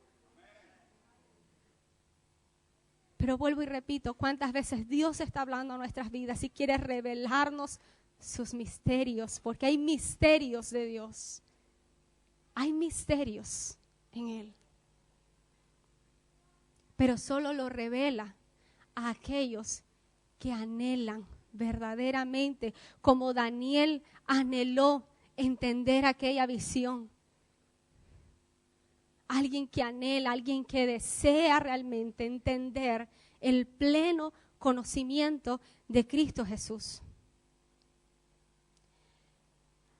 Pero vuelvo y repito, cuántas veces Dios está hablando a nuestras vidas y quiere revelarnos sus misterios, porque hay misterios de Dios. Hay misterios en Él. Pero solo lo revela a aquellos que anhelan verdaderamente, como Daniel anheló entender aquella visión. Alguien que anhela, alguien que desea realmente entender el pleno conocimiento de Cristo Jesús.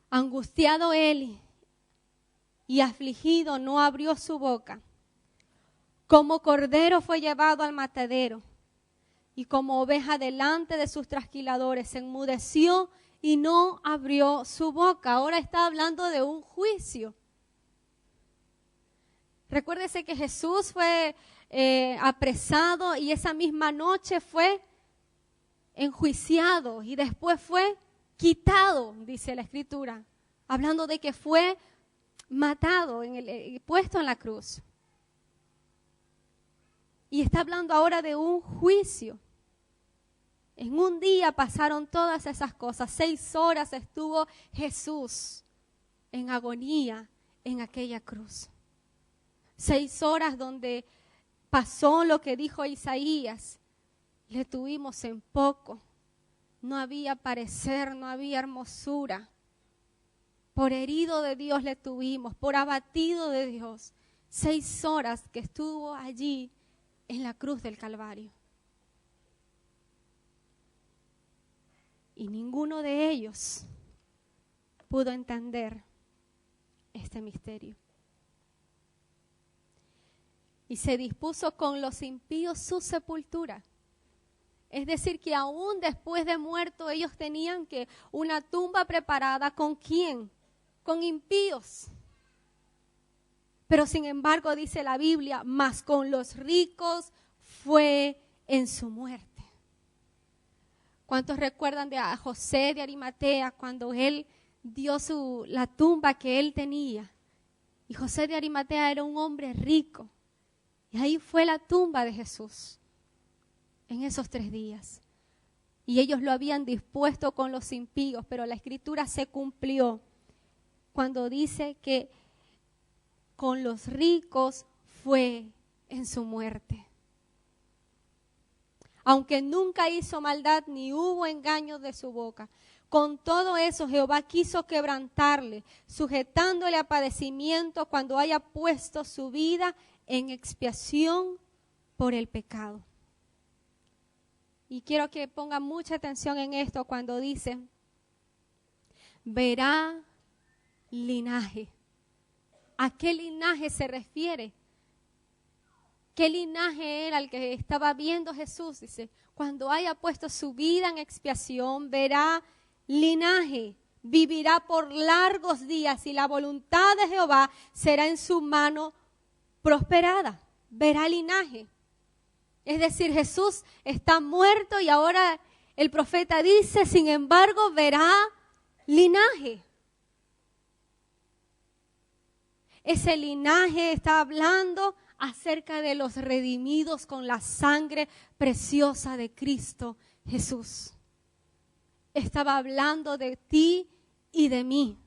Angustiado él y afligido no abrió su boca. Como cordero fue llevado al matadero y como oveja delante de sus trasquiladores se enmudeció y no abrió su boca. Ahora está hablando de un juicio. Recuérdese que Jesús fue apresado y esa misma noche fue enjuiciado y después fue quitado, dice la Escritura, hablando de que fue matado, puesto en la cruz. Y está hablando ahora de un juicio. En un día pasaron todas esas cosas. 6 horas estuvo Jesús en agonía en aquella cruz. 6 horas donde pasó lo que dijo Isaías. Le tuvimos en poco. No había parecer, no había hermosura. Por herido de Dios le tuvimos, por abatido de Dios. 6 horas que estuvo allí en la cruz del Calvario. Y ninguno de ellos pudo entender este misterio. Y se dispuso con los impíos su sepultura. Es decir, que aún después de muerto ellos tenían que una tumba preparada. ¿Con quién? Con impíos. Pero sin embargo dice la Biblia, mas con los ricos fue en su muerte. ¿Cuántos recuerdan de a José de Arimatea cuando él dio la tumba que él tenía? Y José de Arimatea era un hombre rico. Y ahí fue la tumba de Jesús en esos 3 días. Y ellos lo habían dispuesto con los impíos, pero la Escritura se cumplió cuando dice que con los ricos fue en su muerte. Aunque nunca hizo maldad ni hubo engaño de su boca, con todo eso Jehová quiso quebrantarle, sujetándole a padecimiento cuando haya puesto su vida en expiación por el pecado. Y quiero que pongan mucha atención en esto cuando dice, verá linaje. ¿A qué linaje se refiere? ¿Qué linaje era el que estaba viendo Jesús? Dice, cuando haya puesto su vida en expiación, verá linaje, vivirá por largos días y la voluntad de Jehová será en su mano prosperada. Verá linaje. Es decir, Jesús está muerto y ahora el profeta dice, sin embargo, verá linaje. Ese linaje está hablando acerca de los redimidos con la sangre preciosa de Cristo Jesús. Estaba hablando de ti y de mí.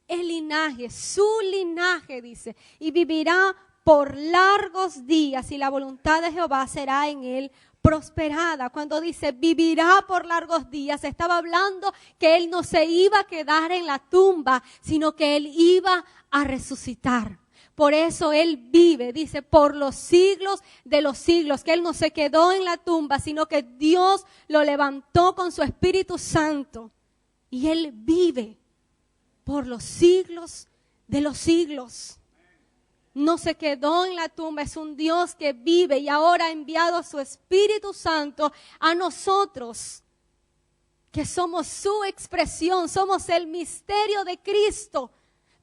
El linaje, su linaje, dice, y vivirá por largos días y la voluntad de Jehová será en él prosperada. Cuando dice vivirá por largos días, estaba hablando que él no se iba a quedar en la tumba, sino que él iba a resucitar. Por eso él vive, dice, por los siglos de los siglos, que él no se quedó en la tumba, sino que Dios lo levantó con su Espíritu Santo. Y él vive por los siglos de los siglos. No se quedó en la tumba, es un Dios que vive y ahora ha enviado a su Espíritu Santo a nosotros, que somos su expresión, somos el misterio de Cristo.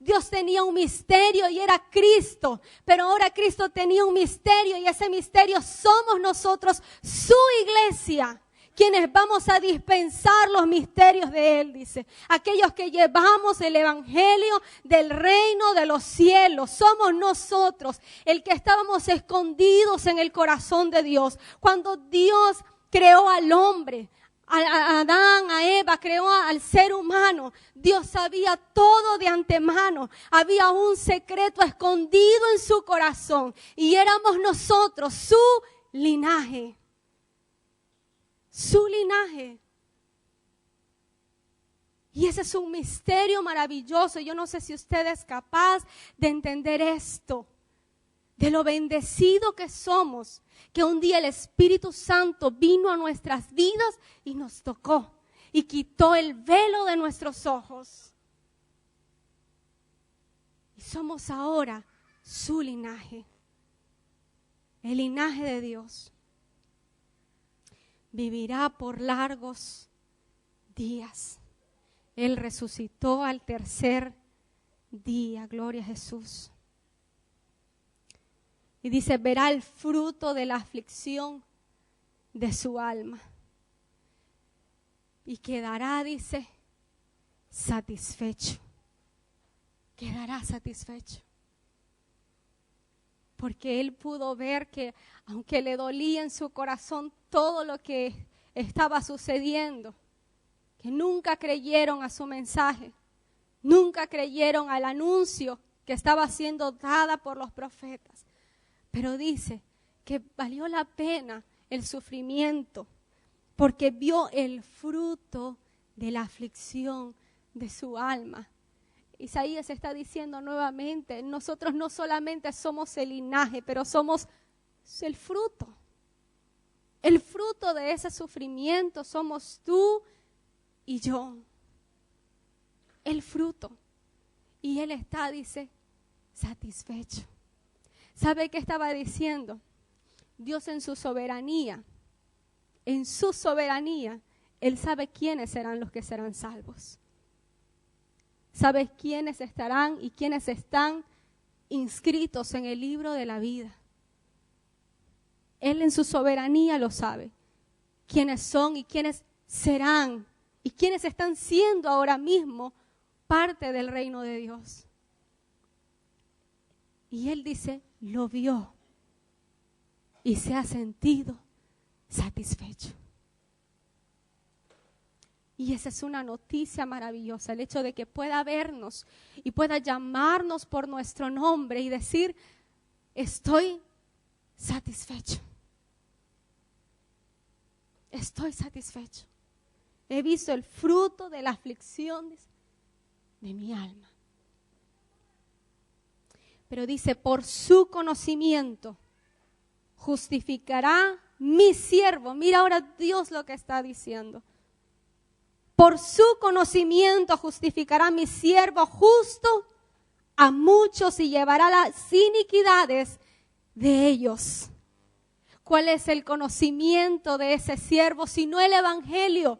Dios tenía un misterio y era Cristo, pero ahora Cristo tenía un misterio y ese misterio somos nosotros, su iglesia, quienes vamos a dispensar los misterios de Él, dice. Aquellos que llevamos el evangelio del reino de los cielos, somos nosotros, el que estábamos escondidos en el corazón de Dios. Cuando Dios creó al hombre, a Adán, a Eva, creó al ser humano. Dios sabía todo de antemano. Había un secreto escondido en su corazón y éramos nosotros, su linaje. Su linaje. Y ese es un misterio maravilloso. Yo no sé si usted es capaz de entender esto. De lo bendecido que somos, que un día el Espíritu Santo vino a nuestras vidas y nos tocó y quitó el velo de nuestros ojos. Y somos ahora su linaje, el linaje de Dios. Vivirá por largos días. Él resucitó al tercer día, gloria a Jesús. Y dice, verá el fruto de la aflicción de su alma. Y quedará, dice, satisfecho. Quedará satisfecho. Porque él pudo ver que, aunque le dolía en su corazón todo lo que estaba sucediendo, que nunca creyeron a su mensaje, nunca creyeron al anuncio que estaba siendo dada por los profetas. Pero dice que valió la pena el sufrimiento porque vio el fruto de la aflicción de su alma. Isaías está diciendo nuevamente, nosotros no solamente somos el linaje, pero somos el fruto. El fruto de ese sufrimiento somos tú y yo. El fruto. Y él está, dice, satisfecho. ¿Sabe qué estaba diciendo? Dios en su soberanía, Él sabe quiénes serán los que serán salvos. Sabe quiénes estarán y quiénes están inscritos en el libro de la vida. Él en su soberanía lo sabe. Quiénes son y quiénes serán y quienes están siendo ahora mismo parte del reino de Dios. Y él dice, lo vio y se ha sentido satisfecho. Y esa es una noticia maravillosa, el hecho de que pueda vernos y pueda llamarnos por nuestro nombre y decir, estoy satisfecho. Estoy satisfecho. He visto el fruto de la aflicción de mi alma. Pero dice, por su conocimiento justificará mi siervo. Mira ahora Dios lo que está diciendo. Por su conocimiento justificará mi siervo justo a muchos y llevará las iniquidades de ellos. ¿Cuál es el conocimiento de ese siervo sino el evangelio?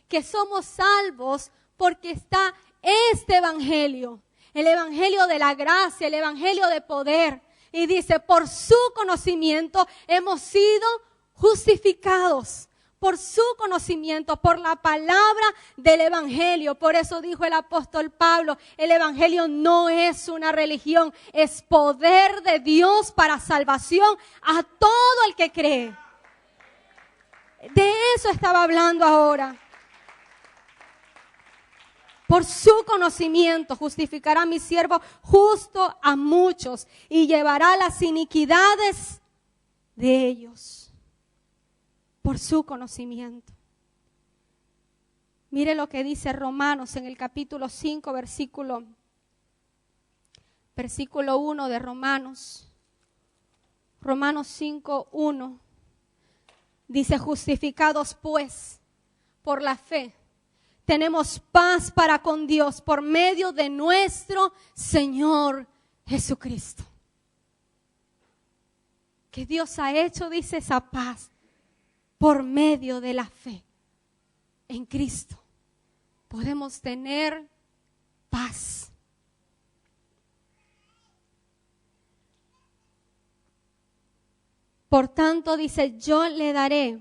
Que somos salvos porque está este evangelio, el evangelio de la gracia, el evangelio de poder. Y dice, por su conocimiento hemos sido justificados. Por su conocimiento, por la palabra del evangelio. Por eso dijo el apóstol Pablo, el evangelio no es una religión, es poder de Dios para salvación a todo el que cree. De eso estaba hablando ahora. Por su conocimiento justificará mi siervo justo a muchos y llevará las iniquidades de ellos. Por su conocimiento. Mire lo que dice Romanos en el capítulo 5, versículo 1 de Romanos. Romanos 5, 1. Dice, justificados pues por la fe, tenemos paz para con Dios por medio de nuestro Señor Jesucristo. Que Dios ha hecho, dice, esa paz por medio de la fe en Cristo. Podemos tener paz. Por tanto, dice, yo le daré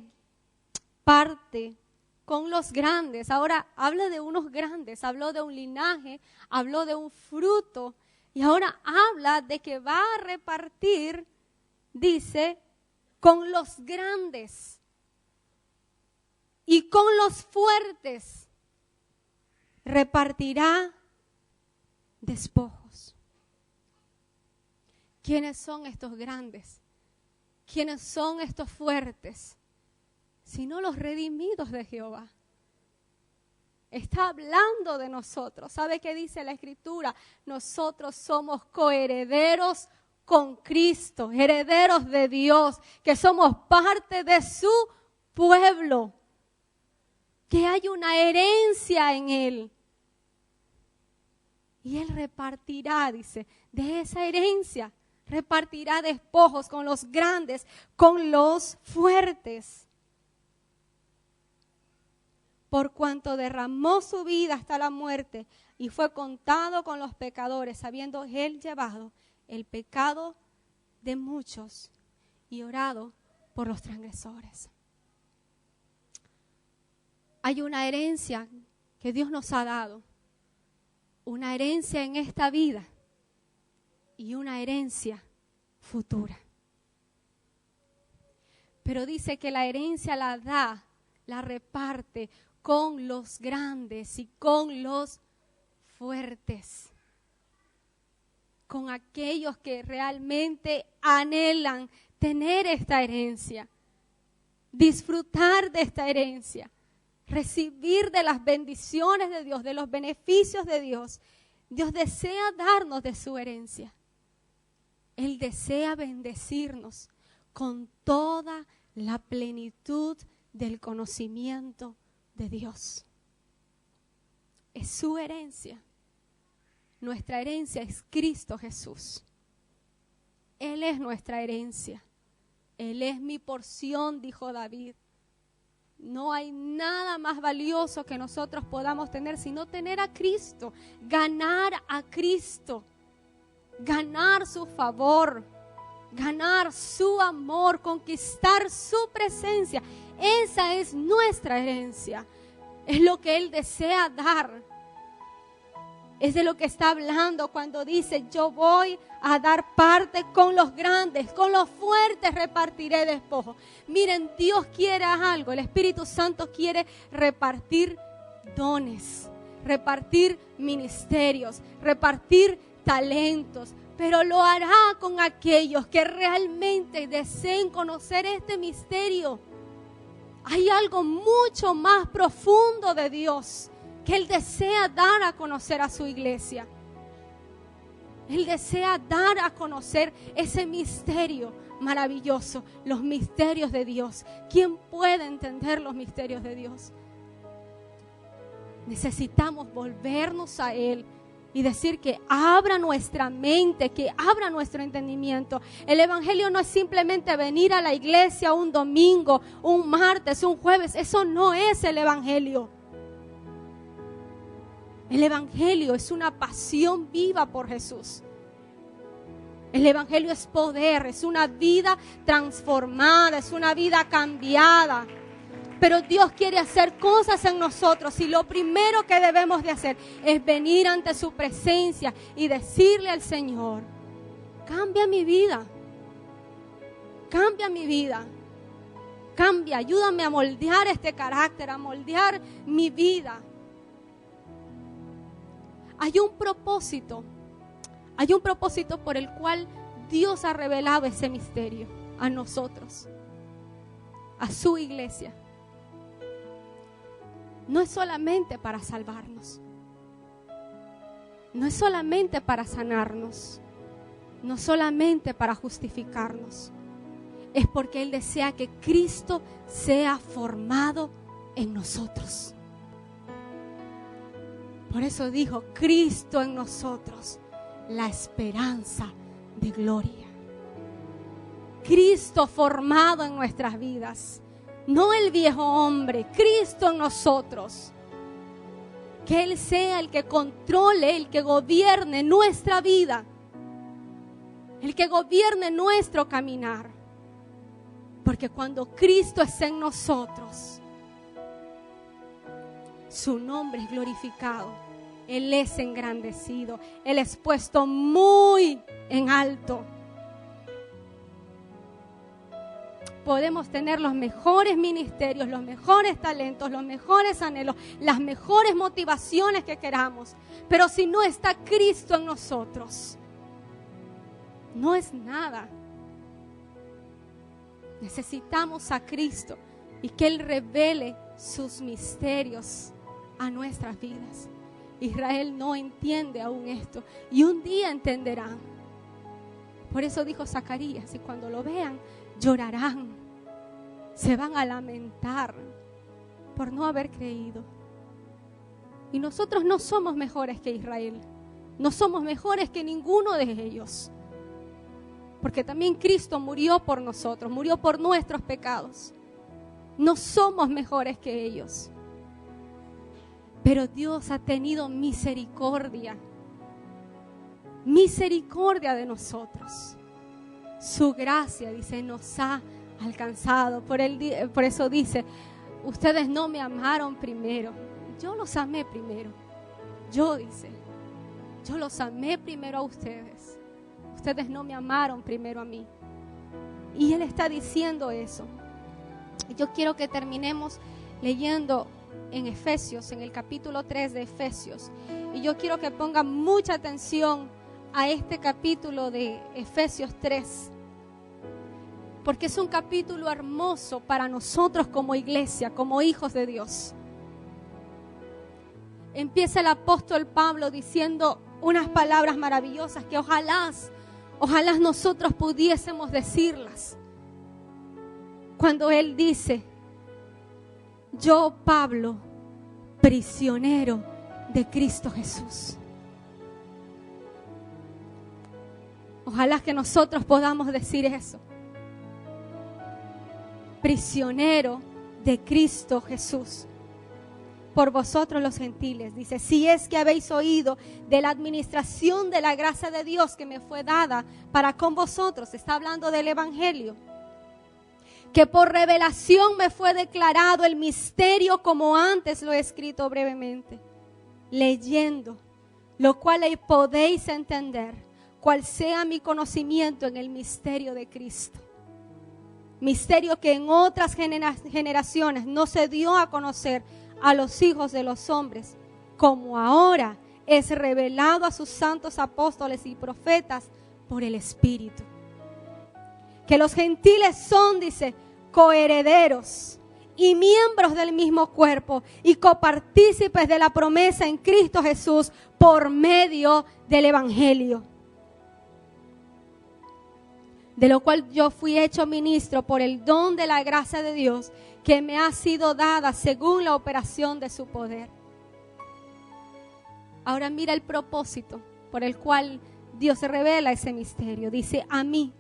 parte con los grandes. Ahora habla de unos grandes, habló de un linaje, habló de un fruto y ahora habla de que va a repartir, dice, con los grandes y con los fuertes repartirá despojos. ¿Quiénes son estos grandes? ¿Quiénes son estos fuertes? Sino los redimidos de Jehová. Está hablando de nosotros. ¿Sabe qué dice la Escritura? Nosotros somos coherederos con Cristo, herederos de Dios, que somos parte de su pueblo, que hay una herencia en Él. Y Él repartirá, dice, de esa herencia, repartirá despojos con los grandes, con los fuertes. Por cuanto derramó su vida hasta la muerte y fue contado con los pecadores, habiendo Él llevado el pecado de muchos y orado por los transgresores. Hay una herencia que Dios nos ha dado, una herencia en esta vida y una herencia futura. Pero dice que la herencia la da, la reparte con los grandes y con los fuertes, con aquellos que realmente anhelan tener esta herencia, disfrutar de esta herencia, recibir de las bendiciones de Dios, de los beneficios de Dios. Dios desea darnos de su herencia. Él desea bendecirnos con toda la plenitud del conocimiento de Dios. Es su herencia. Nuestra herencia es Cristo Jesús. Él es nuestra herencia. Él es mi porción, dijo David. No hay nada más valioso que nosotros podamos tener sino tener a Cristo, ganar a Cristo, ganar su favor, ganar su amor, conquistar su presencia. Esa es nuestra herencia. Es lo que Él desea dar. Es de lo que está hablando cuando dice: yo voy a dar parte con los grandes, con los fuertes repartiré despojo. Miren, Dios quiere algo. El Espíritu Santo quiere repartir dones, repartir ministerios, repartir talentos, pero lo hará con aquellos que realmente deseen conocer este misterio. Hay algo mucho más profundo de Dios que Él desea dar a conocer a su iglesia. Él desea dar a conocer ese misterio maravilloso, los misterios de Dios. ¿Quién puede entender los misterios de Dios? Necesitamos volvernos a Él y decir que abra nuestra mente, que abra nuestro entendimiento. El evangelio no es simplemente venir a la iglesia un domingo, un martes, un jueves. Eso no es el evangelio. El evangelio es una pasión viva por Jesús. El evangelio es poder, es una vida transformada, es una vida cambiada. Pero Dios quiere hacer cosas en nosotros y lo primero que debemos de hacer es venir ante su presencia y decirle al Señor: cambia mi vida, cambia mi vida, cambia, ayúdame a moldear este carácter, a moldear mi vida. Hay un propósito por el cual Dios ha revelado ese misterio a nosotros, a su iglesia. No es solamente para salvarnos, no es solamente para sanarnos, no solamente para justificarnos. Es porque Él desea que Cristo sea formado en nosotros. Por eso dijo: Cristo en nosotros, la esperanza de gloria. Cristo formado en nuestras vidas. No el viejo hombre, Cristo en nosotros. Que Él sea el que controle, el que gobierne nuestra vida, el que gobierne nuestro caminar. Porque cuando Cristo es en nosotros, su nombre es glorificado, Él es engrandecido, Él es puesto muy en alto. Podemos tener los mejores ministerios, los mejores talentos, los mejores anhelos, las mejores motivaciones que queramos. Pero si no está Cristo en nosotros, no es nada. Necesitamos a Cristo y que Él revele sus misterios a nuestras vidas. Israel no entiende aún esto y un día entenderán. Por eso dijo Zacarías: y cuando lo vean, llorarán, se van a lamentar por no haber creído. Y nosotros no somos mejores que Israel, no somos mejores que ninguno de ellos, porque también Cristo murió por nosotros, murió por nuestros pecados. No somos mejores que ellos, pero Dios ha tenido misericordia de nosotros. Su gracia, dice, nos ha alcanzado. Por eso dice: ustedes no me amaron primero. Yo los amé primero. Yo los amé primero a ustedes. Ustedes no me amaron primero a mí. Y Él está diciendo eso. Y yo quiero que terminemos leyendo en Efesios, en el capítulo 3 de Efesios. Y yo quiero que pongan mucha atención a este capítulo de Efesios 3. Porque es un capítulo hermoso para nosotros como iglesia, como hijos de Dios. Empieza el apóstol Pablo diciendo unas palabras maravillosas que ojalá nosotros pudiésemos decirlas. Cuando él dice: yo, Pablo, prisionero de Cristo Jesús. Ojalá que nosotros podamos decir eso. Prisionero de Cristo Jesús, por vosotros los gentiles. Dice: si es que habéis oído de la administración de la gracia de Dios que me fue dada para con vosotros. Está hablando del evangelio. que por revelación me fue declarado el misterio como antes lo he escrito brevemente, leyendo, lo cual podéis entender cuál sea mi conocimiento en el misterio de Cristo. Misterio que en otras generaciones no se dio a conocer a los hijos de los hombres, como ahora es revelado a sus santos apóstoles y profetas por el Espíritu. Que los gentiles son, dice, coherederos y miembros del mismo cuerpo y copartícipes de la promesa en Cristo Jesús por medio del Evangelio, de lo cual yo fui hecho ministro por el don de la gracia de Dios que me ha sido dada según la operación de su poder. Ahora mira el propósito por el cual Dios revela ese misterio. Dice, a mí,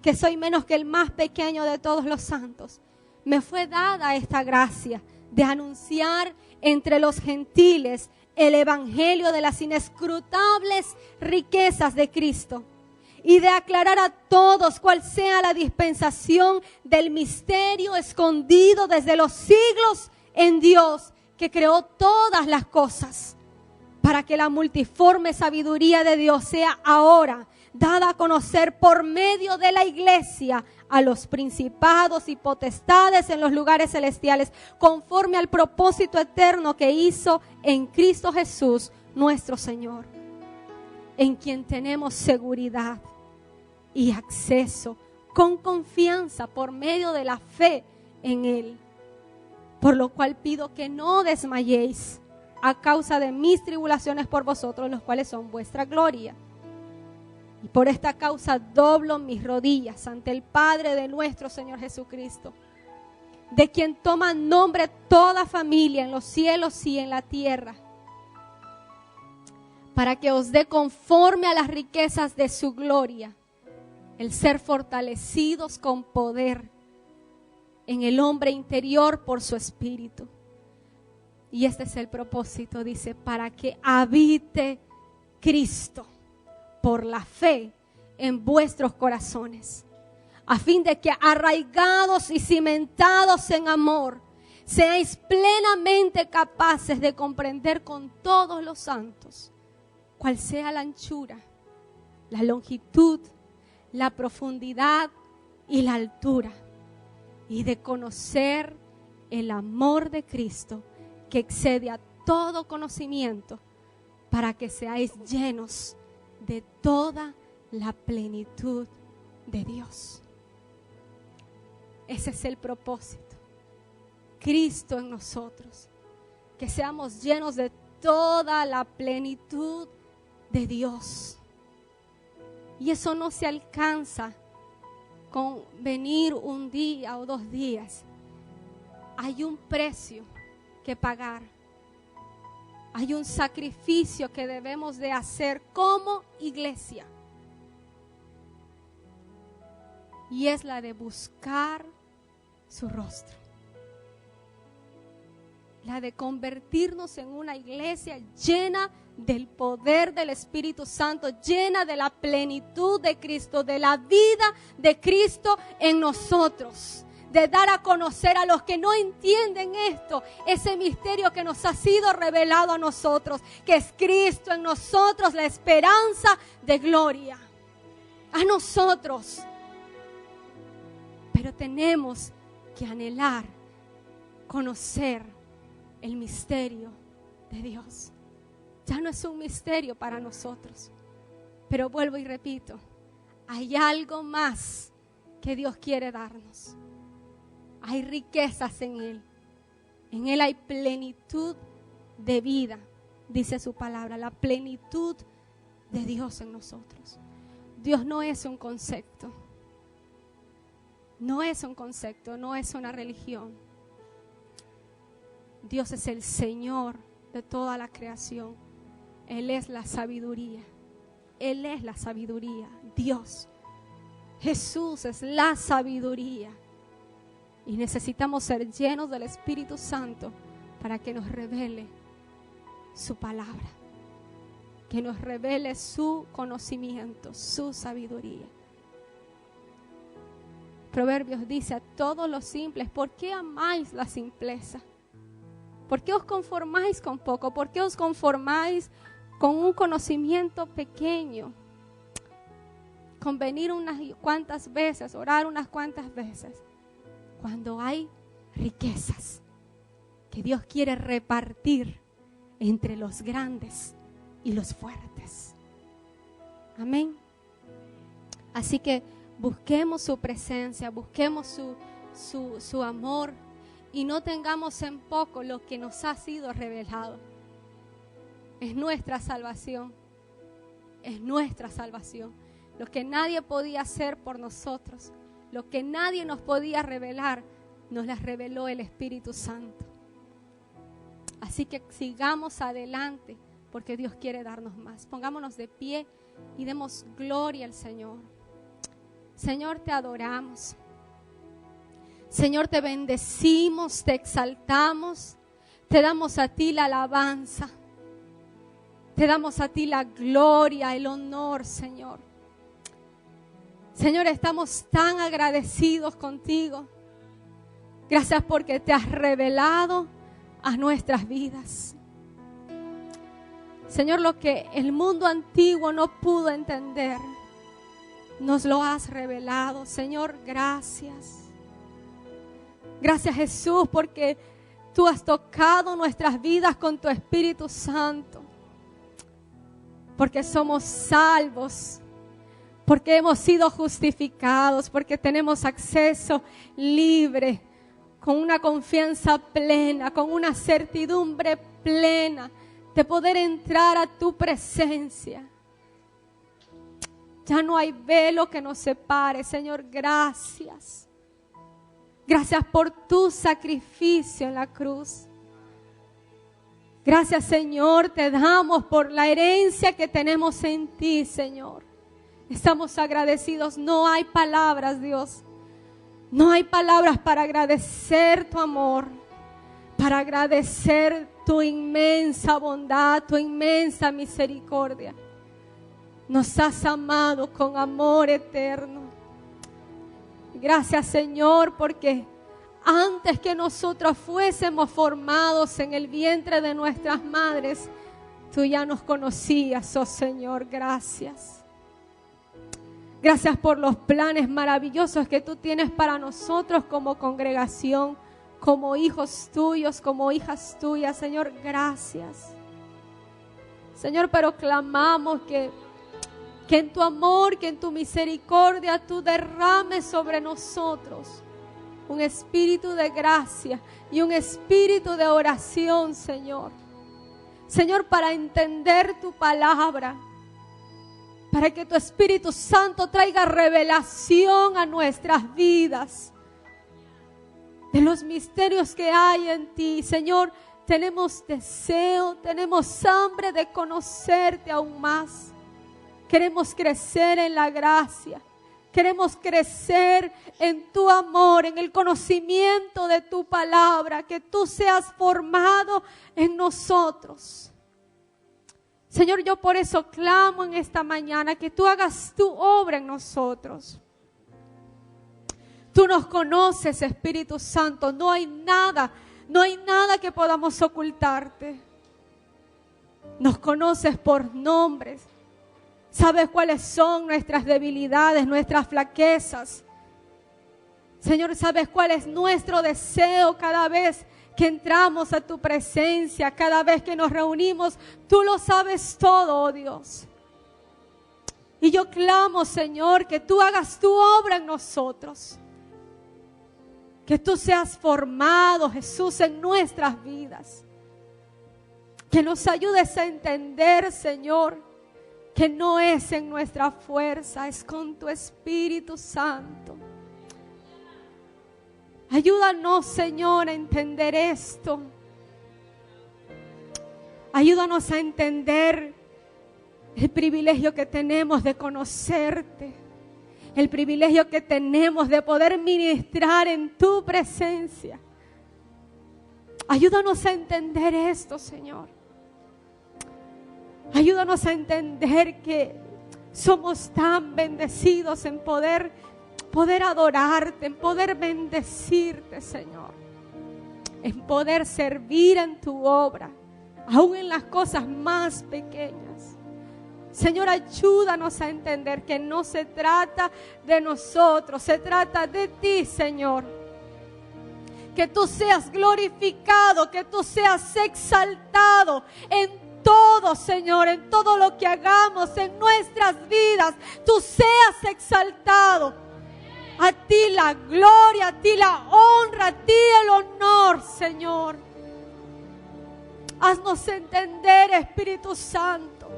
que soy menos que el más pequeño de todos los santos, me fue dada esta gracia de anunciar entre los gentiles el evangelio de las inescrutables riquezas de Cristo y de aclarar a todos cuál sea la dispensación del misterio escondido desde los siglos en Dios, que creó todas las cosas, para que la multiforme sabiduría de Dios sea ahora dada a conocer por medio de la iglesia a los principados y potestades en los lugares celestiales, conforme al propósito eterno que hizo en Cristo Jesús, nuestro Señor, en quien tenemos seguridad y acceso con confianza por medio de la fe en Él. Por lo cual pido que no desmayéis a causa de mis tribulaciones por vosotros, los cuales son vuestra gloria. Y por esta causa doblo mis rodillas ante el Padre de nuestro Señor Jesucristo, de quien toma nombre toda familia en los cielos y en la tierra, para que os dé conforme a las riquezas de su gloria, el ser fortalecidos con poder en el hombre interior por su espíritu. Y este es el propósito, dice, para que habite Cristo por la fe en vuestros corazones, a fin de que arraigados y cimentados en amor, seáis plenamente capaces de comprender con todos los santos cuál sea la anchura, la longitud, la profundidad y la altura, y de conocer el amor de Cristo que excede a todo conocimiento, para que seáis llenos de toda la plenitud de Dios. Ese es el propósito. Cristo en nosotros, que seamos llenos de toda la plenitud de Dios. Y eso no se alcanza con venir un día o 2 días. Hay un precio que pagar. Hay un sacrificio que debemos de hacer como iglesia. Y es la de buscar su rostro. La de convertirnos en una iglesia llena del poder del Espíritu Santo, llena de la plenitud de Cristo, de la vida de Cristo en nosotros. De dar a conocer a los que no entienden esto, ese misterio que nos ha sido revelado a nosotros, que es Cristo en nosotros, la esperanza de gloria. A nosotros. Pero tenemos que anhelar, conocer el misterio de Dios. Ya no es un misterio para nosotros, pero vuelvo y repito, hay algo más que Dios quiere darnos. Hay riquezas en Él. En Él hay plenitud de vida, dice su palabra, la plenitud de Dios en nosotros. Dios no es un concepto. No es un concepto, no es una religión. Dios es el Señor de toda la creación. Él es la sabiduría. Él es la sabiduría. Dios. Jesús es la sabiduría. Y necesitamos ser llenos del Espíritu Santo para que nos revele su palabra, que nos revele su conocimiento, su sabiduría. Proverbios dice a todos los simples, ¿por qué amáis la simpleza? ¿Por qué os conformáis con poco? ¿Por qué os conformáis con un conocimiento pequeño? Con venir unas cuantas veces, orar unas cuantas veces, cuando hay riquezas que Dios quiere repartir entre los grandes y los fuertes. Amén. Así que busquemos su presencia, busquemos su amor y no tengamos en poco lo que nos ha sido revelado. Es nuestra salvación, es nuestra salvación. Lo que nadie podía hacer por nosotros, lo que nadie nos podía revelar, nos las reveló el Espíritu Santo. Así que sigamos adelante porque Dios quiere darnos más. Pongámonos de pie y demos gloria al Señor. Señor, te adoramos. Señor, te bendecimos, te exaltamos, te damos a ti la alabanza, te damos a ti la gloria, el honor, Señor. Señor, estamos tan agradecidos contigo. Gracias porque te has revelado a nuestras vidas. Señor, lo que el mundo antiguo no pudo entender, nos lo has revelado. Señor, gracias. Gracias, Jesús, porque tú has tocado nuestras vidas con tu Espíritu Santo. Porque somos salvos, porque hemos sido justificados, porque tenemos acceso libre, con una confianza plena, con una certidumbre plena de poder entrar a tu presencia. Ya no hay velo que nos separe, Señor, gracias. Gracias por tu sacrificio en la cruz. Gracias, Señor, te damos por la herencia que tenemos en ti, Señor. Estamos agradecidos. No hay palabras, Dios. No hay palabras para agradecer tu amor, para agradecer tu inmensa bondad, tu inmensa misericordia. Nos has amado con amor eterno. Gracias, Señor, porque antes que nosotros fuésemos formados en el vientre de nuestras madres, tú ya nos conocías, oh Señor, gracias. Gracias por los planes maravillosos que tú tienes para nosotros como congregación, como hijos tuyos, como hijas tuyas, Señor, gracias. Señor, pero clamamos que en tu amor, que en tu misericordia tú derrames sobre nosotros un espíritu de gracia y un espíritu de oración, Señor. Señor, para entender tu palabra, para que tu Espíritu Santo traiga revelación a nuestras vidas de los misterios que hay en ti. Señor, tenemos deseo, tenemos hambre de conocerte aún más. Queremos crecer en la gracia. Queremos crecer en tu amor, en el conocimiento de tu palabra, que tú seas formado en nosotros. Señor, yo por eso clamo en esta mañana que tú hagas tu obra en nosotros. Tú nos conoces, Espíritu Santo. No hay nada que podamos ocultarte. Nos conoces por nombres. Sabes cuáles son nuestras debilidades, nuestras flaquezas. Señor, sabes cuál es nuestro deseo cada vez que entramos a tu presencia, cada vez que nos reunimos. Tú lo sabes todo, oh Dios. Y yo clamo, Señor, que tú hagas tu obra en nosotros. Que tú seas formado, Jesús, en nuestras vidas. Que nos ayudes a entender, Señor, que no es en nuestra fuerza, es con tu Espíritu Santo. Ayúdanos, Señor, a entender esto. Ayúdanos a entender el privilegio que tenemos de conocerte. El privilegio que tenemos de poder ministrar en tu presencia. Ayúdanos a entender esto, Señor. Ayúdanos a entender que somos tan bendecidos en poder poder adorarte, en poder bendecirte, Señor, en poder servir en tu obra, aún en las cosas más pequeñas. Señor, ayúdanos a entender que no se trata de nosotros, se trata de ti, Señor. Que tú seas glorificado, que tú seas exaltado en todo, Señor, en todo lo que hagamos en nuestras vidas. Tú seas exaltado. A ti la gloria, a ti la honra, a ti el honor, Señor. Haznos entender, Espíritu Santo,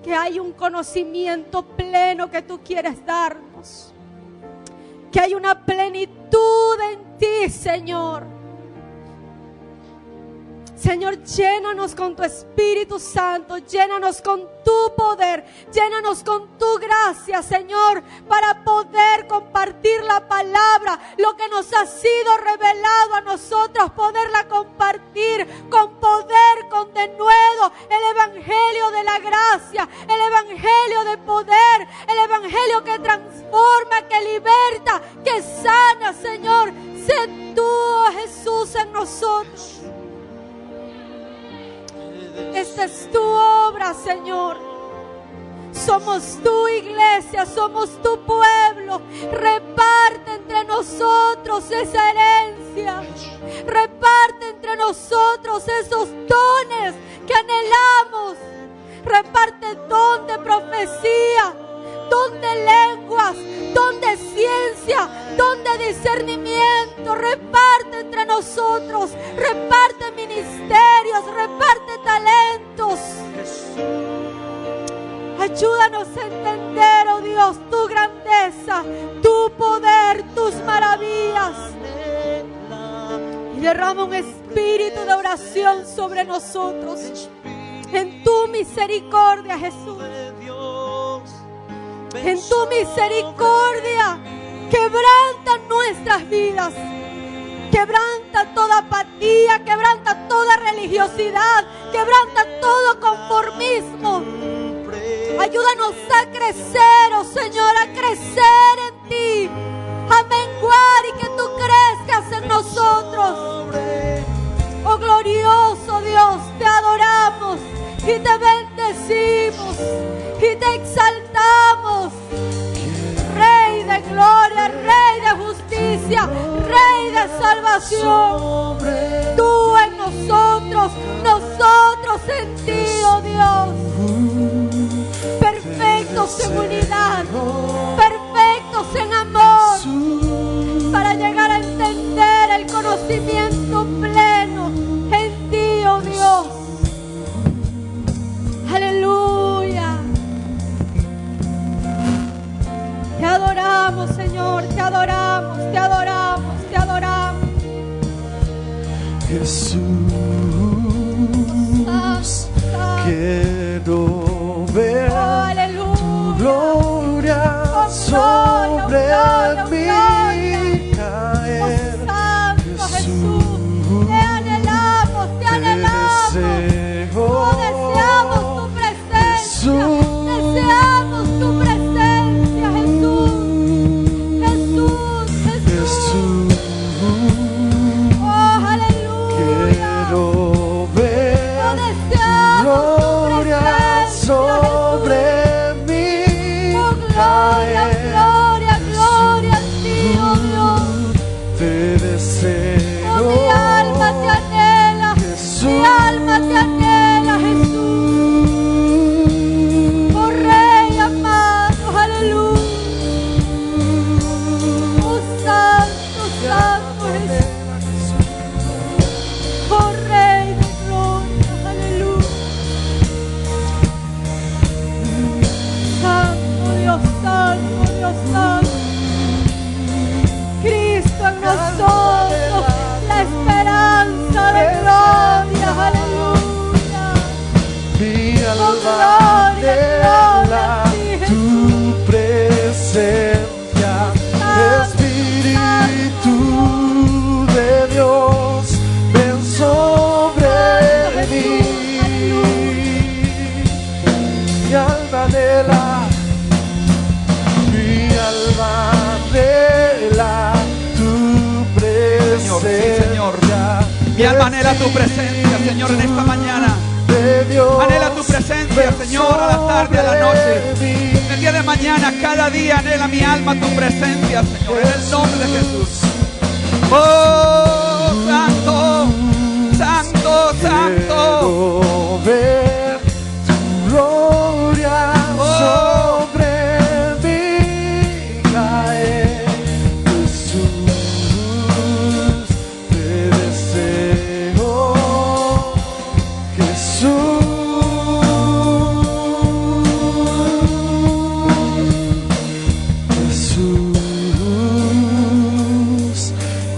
que hay un conocimiento pleno que tú quieres darnos. Que hay una plenitud en ti, Señor. Señor, llénanos con tu Espíritu Santo, llénanos con tu poder, llénanos con tu gracia, Señor, para poder compartir la palabra, lo que nos ha sido revelado a nosotros, poderla compartir con poder, con denuedo, el Evangelio de la gracia, el Evangelio de poder, el Evangelio que transforma, que liberta, que sana, Señor. Sé tú, Jesús, en nosotros. Esta es tu obra, Señor. Somos tu iglesia, somos tu pueblo. Reparte entre nosotros esa herencia. Reparte entre nosotros esos dones que anhelamos. Reparte don de profecía, don de lenguas, don de ciencia, don de discernimiento. Reparte entre nosotros, reparte ministerios, reparte talentos. Ayúdanos a entender, oh Dios, tu grandeza, tu poder, tus maravillas. Y derrama un espíritu de oración sobre nosotros. En tu misericordia, Jesús. En tu misericordia, quebranta nuestras vidas. Quebranta toda apatía, quebranta toda religiosidad, quebranta todo conformismo. Ayúdanos a crecer, oh Señor, a crecer en ti, a menguar y que tú crezcas en nosotros. Oh glorioso Dios, te adoramos y te bendecimos y te exaltamos. Rey de gloria, Rey de justicia, Rey de salvación. Tú en nosotros, nosotros en ti, oh Dios. Perfectos en unidad, perfectos en amor, para llegar a entender el conocimiento pleno en ti, oh Dios. Aleluya. Te adoramos, Señor, te adoramos, te adoramos, te adoramos. Jesús, quiero ver tu gloria sobre mí caer. Jesús, te anhelamos, te anhelamos. Deseamos tu presencia, deseamos tu presencia, Jesús, Jesús, Jesús. Oh, aleluya. Quiero ver tu gloria sobre mí caer. Gloria, gloria a ti, oh Dios. Te deseo. Oh, mi alma te anhela, mi alma te anhela, Jesús. Oh Rey amado, aleluya. Oh santo, santo Jesús. Oh Rey de gloria, aleluya. Santo Dios, santo Dios, santo. Cristo en nosotros, la esperanza de gloria, aleluya. Mi alma gloria, anhela gloria, tu presencia, Espíritu de Dios, ven sobre mí. Mi alma anhela, mi alma tu presencia, Señor, en esta mañana. de Dios. Anhela tu presencia, Señor, a la tarde, a la noche. El día de mañana, cada día anhela mi alma tu presencia, Señor, en el nombre de Jesús. Oh, santo, santo, santo. Quiero ver tu gloria sobre mí caer. Jesús, te deseo. Jesús,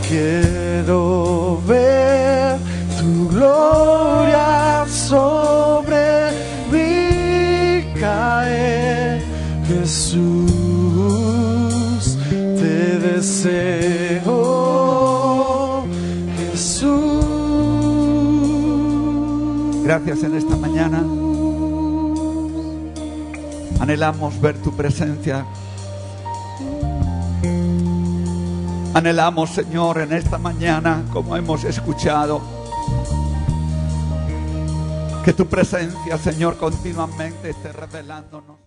quiero ver tu gloria sobre mí caer. Jesús, te deseo. Jesús. Gracias en esta mañana. Anhelamos ver tu presencia. Anhelamos, Señor, en esta mañana, como hemos escuchado, que tu presencia, Señor, continuamente esté revelándonos